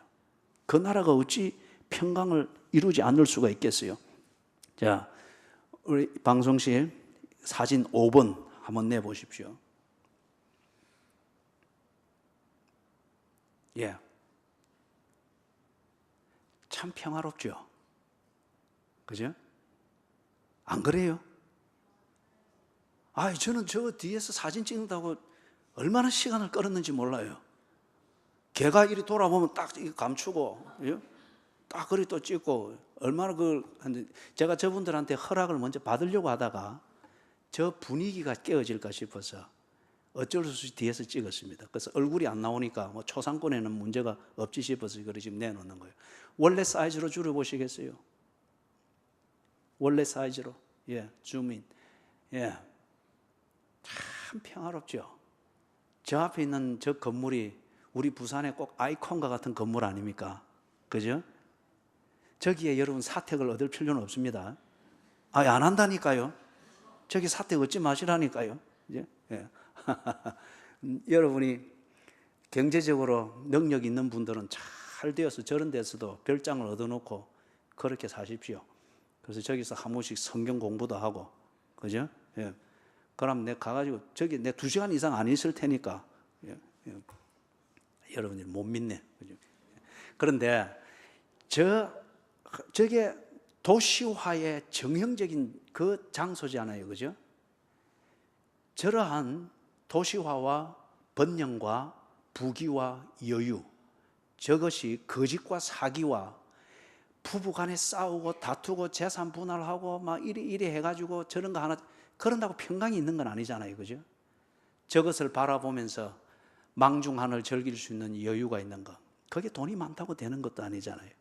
그 나라가 어찌 평강을 이루지 않을 수가 있겠어요? 자, 우리 방송실 사진 5번 한번 내보십시오. 예. 참 평화롭죠? 그죠? 안 그래요? 저는 저 뒤에서 사진 찍는다고 얼마나 시간을 끌었는지 몰라요. 걔가 이리 돌아보면 딱 감추고, 예? 딱 그리 또 찍고, 얼마나 제가 저분들한테 허락을 먼저 받으려고 하다가 저 분위기가 깨어질까 싶어서 어쩔 수 없이 뒤에서 찍었습니다. 그래서 얼굴이 안 나오니까 뭐 초상권에는 문제가 없지 싶어서 이걸 지금 내놓는 거예요. 원래 사이즈로 줄여보시겠어요? 원래 사이즈로. 예, 줌인. 예. 참 평화롭죠? 저 앞에 있는 저 건물이 우리 부산의 꼭 아이콘과 같은 건물 아닙니까? 그죠? 저기에 여러분 사택을 얻을 필요는 없습니다. 안 한다니까요. 저기 사택 얻지 마시라니까요. 예. 여러분이 경제적으로 능력 있는 분들은 잘 되어서 저런 데서도 별장을 얻어놓고 그렇게 사십시오. 그래서 저기서 한 번씩 성경 공부도 하고, 그죠? 예. 그럼 내가 가가지고 저기 내 2시간 이상 안 있을 테니까. 여러분이 못 믿네. 그죠? 그런데 저게 도시화의 정형적인 그 장소잖아요. 그죠? 저러한 도시화와 번영과 부귀와 여유, 저것이 거짓과 사기와 부부간에 싸우고 다투고 재산 분할하고 막 이리 해가지고 저런 거 하나, 그런다고 평강이 있는 건 아니잖아요. 그죠? 저것을 바라보면서 망중한을 즐길 수 있는 여유가 있는 것, 그게 돈이 많다고 되는 것도 아니잖아요.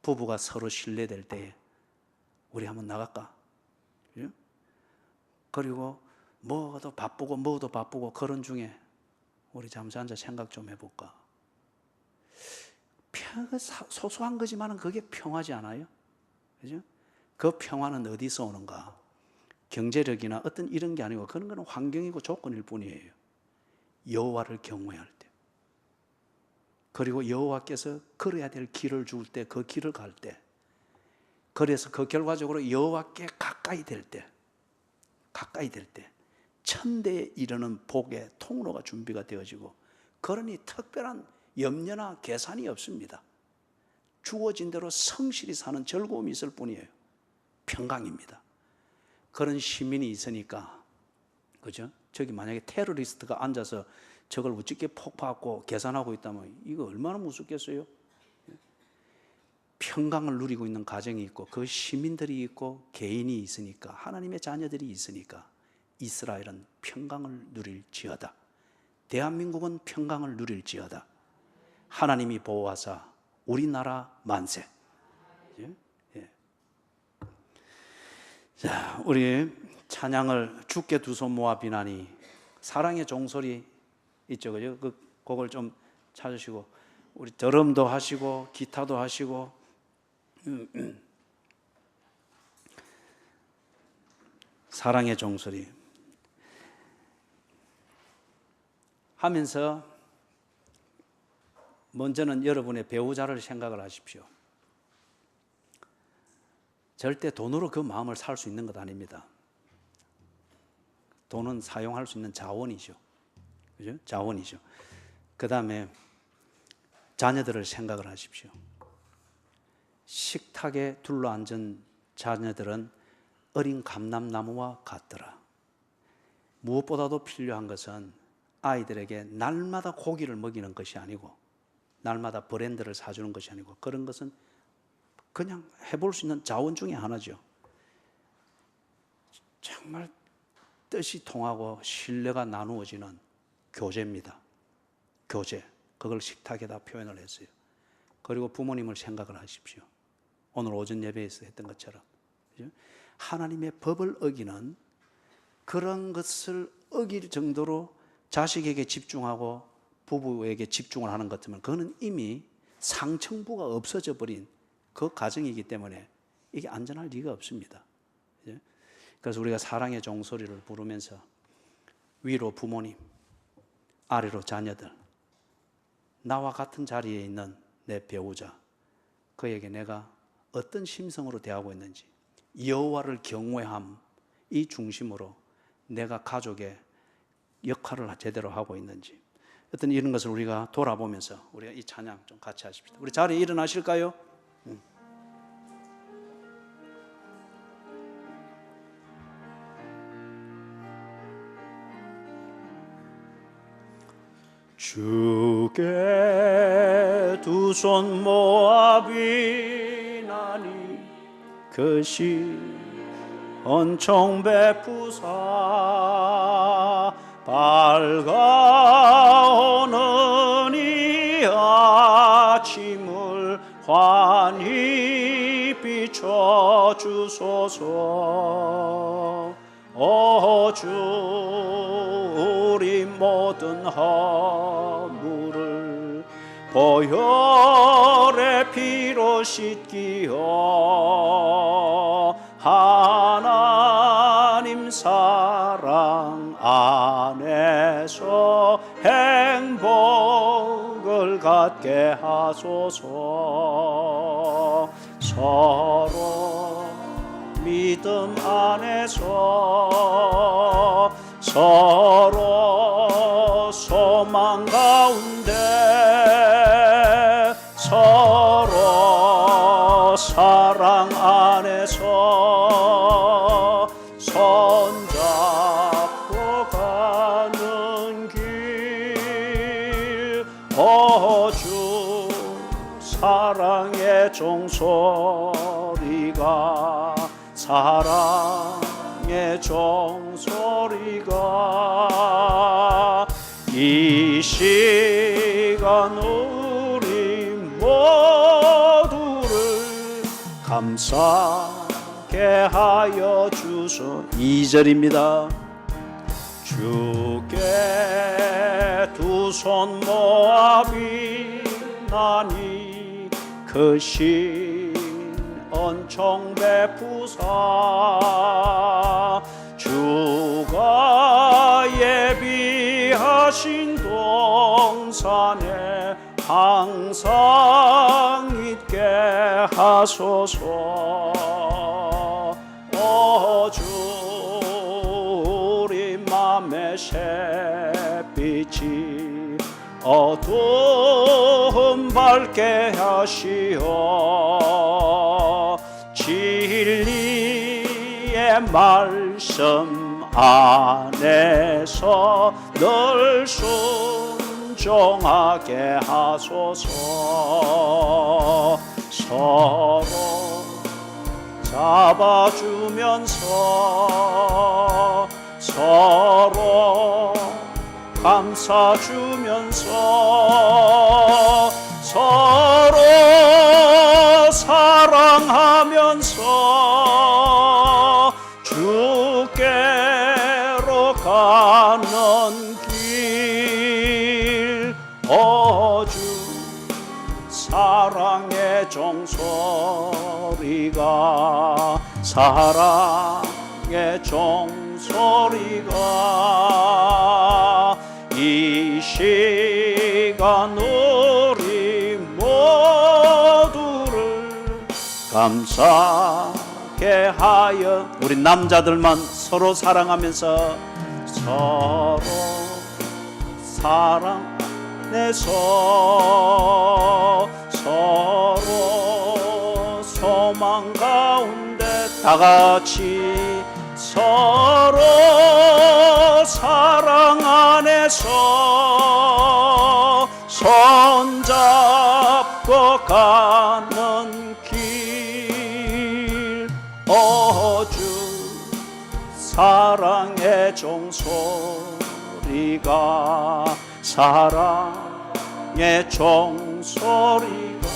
부부가 서로 신뢰될 때에 우리 한번 나갈까? 그죠? 그리고 뭐도 바쁘고 그런 중에 우리 잠시 앉아 생각 좀 해볼까? 소소한 거지만은 그게 평화지 않아요? 그죠? 그 평화는 어디서 오는가? 경제력이나 어떤 이런 게 아니고 그런 거는 환경이고 조건일 뿐이에요. 여호와를 경외할 때, 그리고 여호와께서 걸어야 될 길을 줄 때, 그 길을 갈 때, 그래서 그 결과적으로 여호와께 가까이 될 때, 천대에 이르는 복의 통로가 준비가 되어지고, 그러니 특별한 염려나 계산이 없습니다. 주어진 대로 성실히 사는 즐거움이 있을 뿐이에요. 평강입니다. 그런 시민이 있으니까, 그죠? 저기 만약에 테러리스트가 앉아서 저걸 우습게 폭파하고 계산하고 있다면 이거 얼마나 무섭겠어요? 평강을 누리고 있는 가정이 있고 그 시민들이 있고 개인이 있으니까, 하나님의 자녀들이 있으니까 이스라엘은 평강을 누릴지어다. 대한민국은 평강을 누릴지어다. 하나님이 보호하사 우리나라 만세. 예. 자, 우리 찬양을 주께 두 손 모아 비나니, 사랑의 종소리 있죠, 그죠? 그 곡을 좀 찾으시고, 우리 드럼도 하시고 기타도 하시고, 사랑의 종소리 하면서 먼저는 여러분의 배우자를 생각을 하십시오. 절대 돈으로 그 마음을 살 수 있는 것 아닙니다. 돈은 사용할 수 있는 자원이죠. 그죠? 자원이죠. 그 다음에 자녀들을 생각을 하십시오. 식탁에 둘러앉은 자녀들은 어린 감람나무와 같더라. 무엇보다도 필요한 것은 아이들에게 날마다 고기를 먹이는 것이 아니고, 날마다 브랜드를 사주는 것이 아니고, 그런 것은 그냥 해볼 수 있는 자원 중에 하나죠. 정말 뜻이 통하고 신뢰가 나누어지는 교제입니다. 교제. 그걸 식탁에다 표현을 했어요. 그리고 부모님을 생각을 하십시오. 오늘 오전 예배에서 했던 것처럼 하나님의 법을 어기는 그런 것을 어길 정도로 자식에게 집중하고 부부에게 집중을 하는 것 같으면 그거는 이미 상층부가 없어져 버린 그 가정이기 때문에 이게 안전할 리가 없습니다. 그래서 우리가 사랑의 종소리를 부르면서 위로 부모님, 아래로 자녀들, 나와 같은 자리에 있는 내 배우자, 그에게 내가 어떤 심성으로 대하고 있는지, 여호와를 경외함, 이 중심으로 내가 가족의 역할을 제대로 하고 있는지, 어떤 이런 것을 우리가 돌아보면서 우리가 이 찬양 좀 같이 하십시다. 우리 자리에 일어나실까요? 주께 두 손 모아 비나니 그시 은총 베푸사 밝아오는 이 아침을 환히 비춰주소서. 오 주, 우리 모든 허물을 보혈의 피로 씻기어 하나님 사랑 안에서 행복을 갖게 하소서. 서로 믿음 안에서 서로 소망 가운데 서로 사랑 안에서 손잡고 가는 길. 오 주, 사랑의 종소리가 사랑의 종소리가 이 시간 우리 모두를 감사하게 하여 주소. 2절입니다. 주께 두 손 모아 비나니 크신 은총 베푸사 주가 예비하신 동산에 항상 있게 하소서. 오 주, 우리 맘의 햇빛이 어두움 밝게 하시어 진리의 말씀 안에서 늘 순종하게 하소서. 서로 잡아주면서 서로 감싸주면서 서로 사랑하면서 주께로 가는 길. 오 주, 사랑의 종소리가 사랑의 종소리가 이 시간 우리 모두를 감사하게 하여. 우리 남자들만 서로 사랑하면서 서로 사랑해서 서로 소망 가운데 다같이 서로 사랑 안에서 손잡고 가는 길. 오 주, 사랑의 종소리가 사랑의 종소리가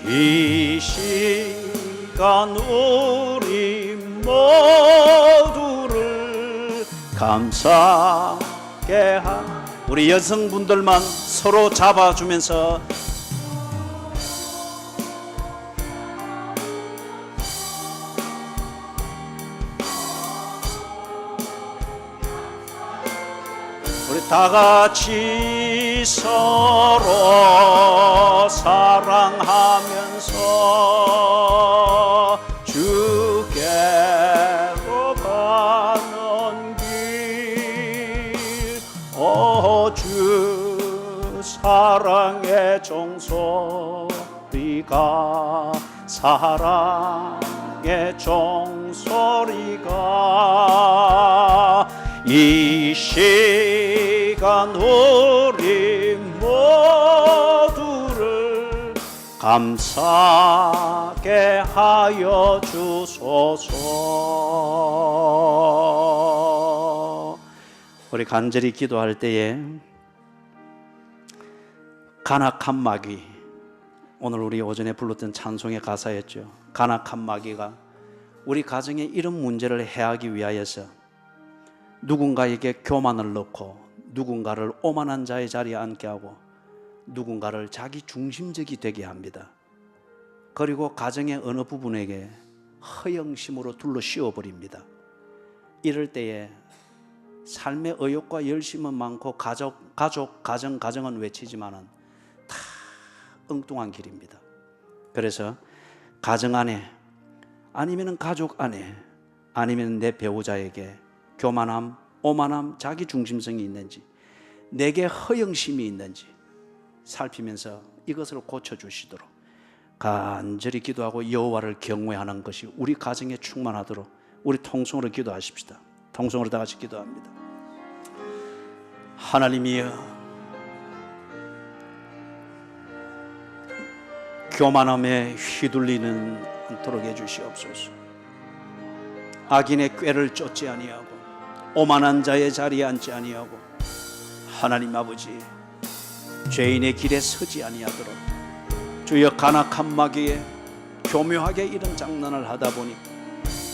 이 시간 우리 모두를 감사하게 한. 우리 여성분들만 서로 잡아주면서 우리 다같이 서로 사랑하면서 종소리가 사랑의 종소리가 이 시간 우리 모두를 감사하게 하여 주소서. 우리 간절히 기도할 때에 간악한 마귀, 오늘 우리 오전에 불렀던 찬송의 가사였죠. 간악한 마귀가 우리 가정에 이런 문제를 해하기 위하여서 누군가에게 교만을 넣고 누군가를 오만한 자의 자리에 앉게 하고 누군가를 자기 중심적이 되게 합니다. 그리고 가정의 어느 부분에게 허영심으로 둘러 씌워버립니다. 이럴 때에 삶의 의욕과 열심은 많고 가정은 외치지만은 다 엉뚱한 길입니다. 그래서 가정 안에 아니면 가족 안에 아니면 내 배우자에게 교만함, 오만함, 자기 중심성이 있는지 내게 허영심이 있는지 살피면서 이것을 고쳐주시도록 간절히 기도하고 여호와를 경외하는 것이 우리 가정에 충만하도록 우리 통성으로 기도하십시다. 통성으로 다 같이 기도합니다. 하나님이여, 교만함에 휘둘리는 않도록 해주시옵소서. 악인의 꾀를 쫓지 아니하고 오만한 자의 자리에 앉지 아니하고 하나님 아버지 죄인의 길에 서지 아니하도록 주여 간악한 마귀에 교묘하게 이런 장난을 하다 보니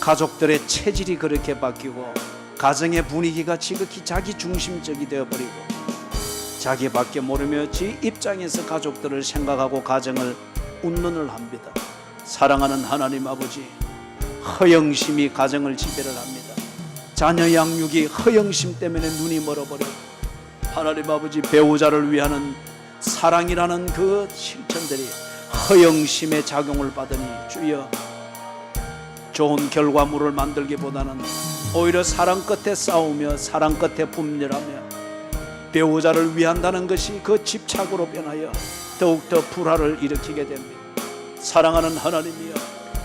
가족들의 체질이 그렇게 바뀌고 가정의 분위기가 지극히 자기 중심적이 되어버리고 자기밖에 모르며 지 입장에서 가족들을 생각하고 가정을 운운을 합니다. 사랑하는 하나님 아버지, 허영심이 가정을 지배를 합니다. 자녀 양육이 허영심 때문에 눈이 멀어버리고 하나님 아버지 배우자를 위하는 사랑이라는 그 실천들이 허영심의 작용을 받으니 주여 좋은 결과물을 만들기보다는 오히려 사랑 끝에 싸우며 사랑 끝에 분열하며 배우자를 위한다는 것이 그 집착으로 변하여 더욱더 불화를 일으키게 됩니다. 사랑하는 하나님이여,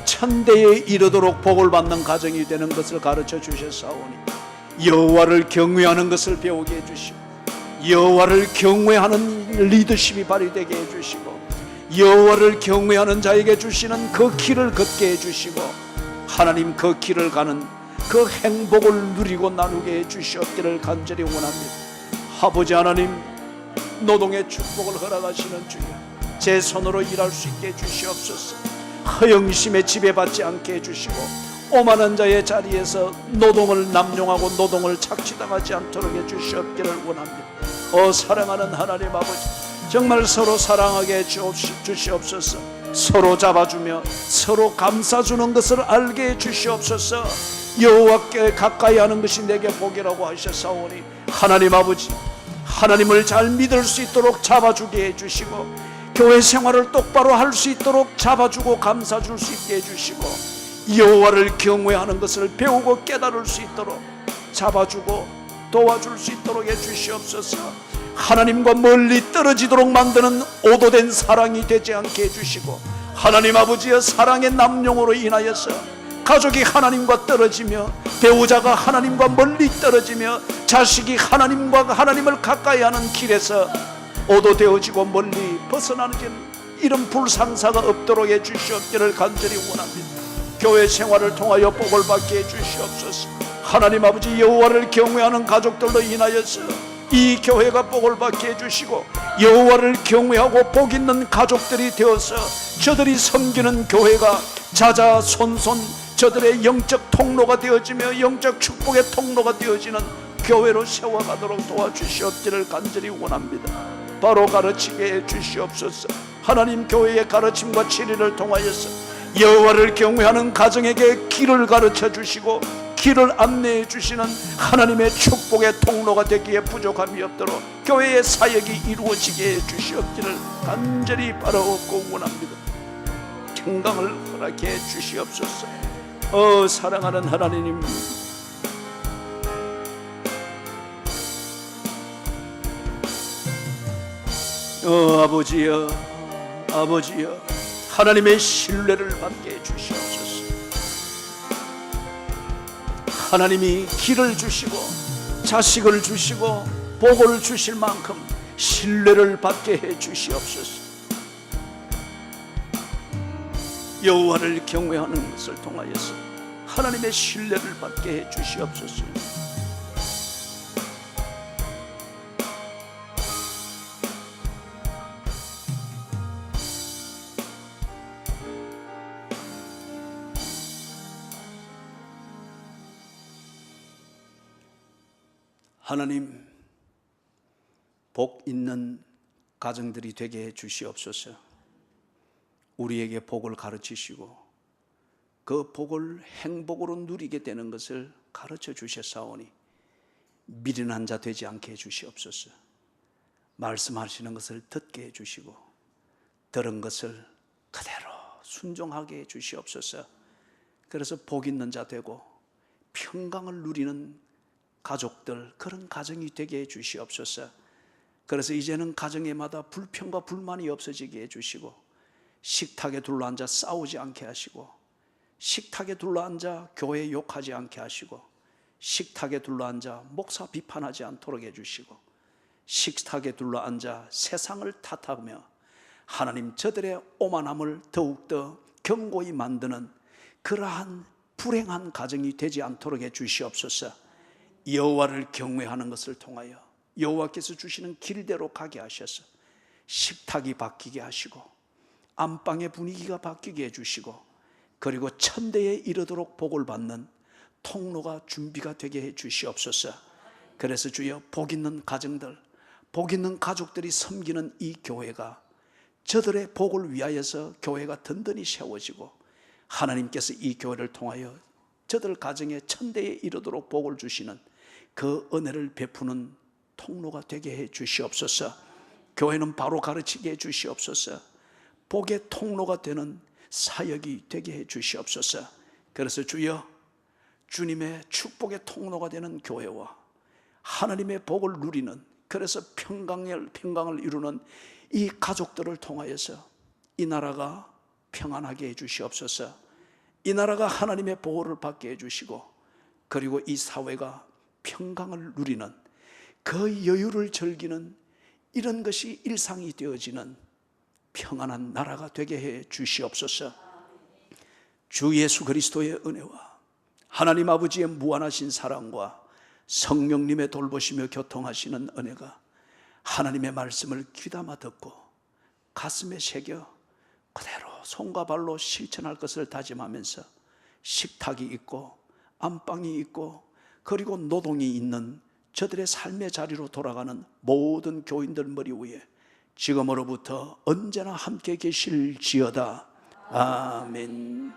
천대에 이르도록 복을 받는 가정이 되는 것을 가르쳐 주셨사오니 여호와를 경외하는 것을 배우게 해주시고 여호와를 경외하는 리더십이 발휘되게 해주시고 여호와를 경외하는 자에게 주시는 그 길을 걷게 해주시고 하나님 그 길을 가는 그 행복을 누리고 나누게 해주시옵기를 간절히 원합니다. 아버지 하나님, 노동의 축복을 허락하시는 주여, 제 손으로 일할 수 있게 해주시옵소서. 허영심에 지배받지 않게 해주시고 오만한 자의 자리에서 노동을 남용하고 노동을 착취당하지 않도록 해주시옵기를 원합니다. 사랑하는 하나님 아버지, 정말 서로 사랑하게 해주시옵소서. 서로 잡아주며 서로 감싸주는 것을 알게 해주시옵소서. 여호와께 가까이 하는 것이 내게 복이라고 하셨사오니 하나님 아버지, 하나님을 잘 믿을 수 있도록 잡아주게 해주시고 교회 생활을 똑바로 할 수 있도록 잡아주고 감싸줄 수 있게 해주시고 여호와를 경외하는 것을 배우고 깨달을 수 있도록 잡아주고 도와줄 수 있도록 해주시옵소서. 하나님과 멀리 떨어지도록 만드는 오도된 사랑이 되지 않게 해주시고 하나님 아버지의 사랑의 남용으로 인하여서 가족이 하나님과 떨어지며 배우자가 하나님과 멀리 떨어지며 자식이 하나님을 가까이 하는 길에서 오도되어지고 멀리 벗어나는 이런 불상사가 없도록 해주시옵기를 간절히 원합니다. 교회 생활을 통하여 복을 받게 해주시옵소서. 하나님 아버지, 여호와를 경외하는 가족들로 인하여서 이 교회가 복을 받게 해주시고 여호와를 경외하고 복 있는 가족들이 되어서 저들이 섬기는 교회가 자자손손 저들의 영적 통로가 되어지며 영적 축복의 통로가 되어지는 교회로 세워가도록 도와주시옵기를 간절히 원합니다. 바로 가르치게 해주시옵소서. 하나님, 교회의 가르침과 치리를 통하여서 여호와를 경외하는 가정에게 길을 가르쳐 주시고 길을 안내해 주시는 하나님의 축복의 통로가 되기에 부족함이 없도록 교회의 사역이 이루어지게 해주시옵기를 간절히 바라옵고 원합니다. 평강을 허락해 주시옵소서. 사랑하는 하나님, 아버지여, 아버지여, 하나님의 신뢰를 받게 해주시옵소서. 하나님이 길을 주시고 자식을 주시고 복을 주실 만큼 신뢰를 받게 해주시옵소서. 여호와를 경외하는 것을 통하여서 하나님의 신뢰를 받게 해주시옵소서. 하나님, 복 있는 가정들이 되게 해 주시옵소서. 우리에게 복을 가르치시고 그 복을 행복으로 누리게 되는 것을 가르쳐 주셨사오니 미련한 자 되지 않게 해 주시옵소서. 말씀하시는 것을 듣게 해 주시고 들은 것을 그대로 순종하게 해 주시옵소서. 그래서 복 있는 자 되고 평강을 누리는 가족들, 그런 가정이 되게 해 주시옵소서. 그래서 이제는 가정에마다 불평과 불만이 없어지게 해주시고 식탁에 둘러앉아 싸우지 않게 하시고 식탁에 둘러앉아 교회 욕하지 않게 하시고 식탁에 둘러앉아 목사 비판하지 않도록 해주시고 식탁에 둘러앉아 세상을 탓하며 하나님 저들의 오만함을 더욱더 견고히 만드는 그러한 불행한 가정이 되지 않도록 해주시옵소서. 여호와를 경외하는 것을 통하여 여호와께서 주시는 길대로 가게 하셔서 식탁이 바뀌게 하시고 안방의 분위기가 바뀌게 해주시고 그리고 천대에 이르도록 복을 받는 통로가 준비가 되게 해 주시옵소서. 그래서 주여, 복 있는 가정들, 복 있는 가족들이 섬기는 이 교회가 저들의 복을 위하여서 교회가 든든히 세워지고 하나님께서 이 교회를 통하여 저들 가정에 천대에 이르도록 복을 주시는 그 은혜를 베푸는 통로가 되게 해 주시옵소서. 교회는 바로 가르치게 해 주시옵소서. 복의 통로가 되는 사역이 되게 해 주시옵소서. 그래서 주여, 주님의 축복의 통로가 되는 교회와 하나님의 복을 누리는, 그래서 평강을 이루는 이 가족들을 통하여서 이 나라가 평안하게 해 주시옵소서. 이 나라가 하나님의 보호를 받게 해주시고 그리고 이 사회가 평강을 누리는, 그 여유를 즐기는 이런 것이 일상이 되어지는 평안한 나라가 되게 해 주시옵소서. 주 예수 그리스도의 은혜와 하나님 아버지의 무한하신 사랑과 성령님의 돌보시며 교통하시는 은혜가 하나님의 말씀을 귀담아 듣고 가슴에 새겨 그대로 손과 발로 실천할 것을 다짐하면서 식탁이 있고 안방이 있고 그리고 노동이 있는 저들의 삶의 자리로 돌아가는 모든 교인들 머리 위에 지금으로부터 언제나 함께 계실지어다. 아멘.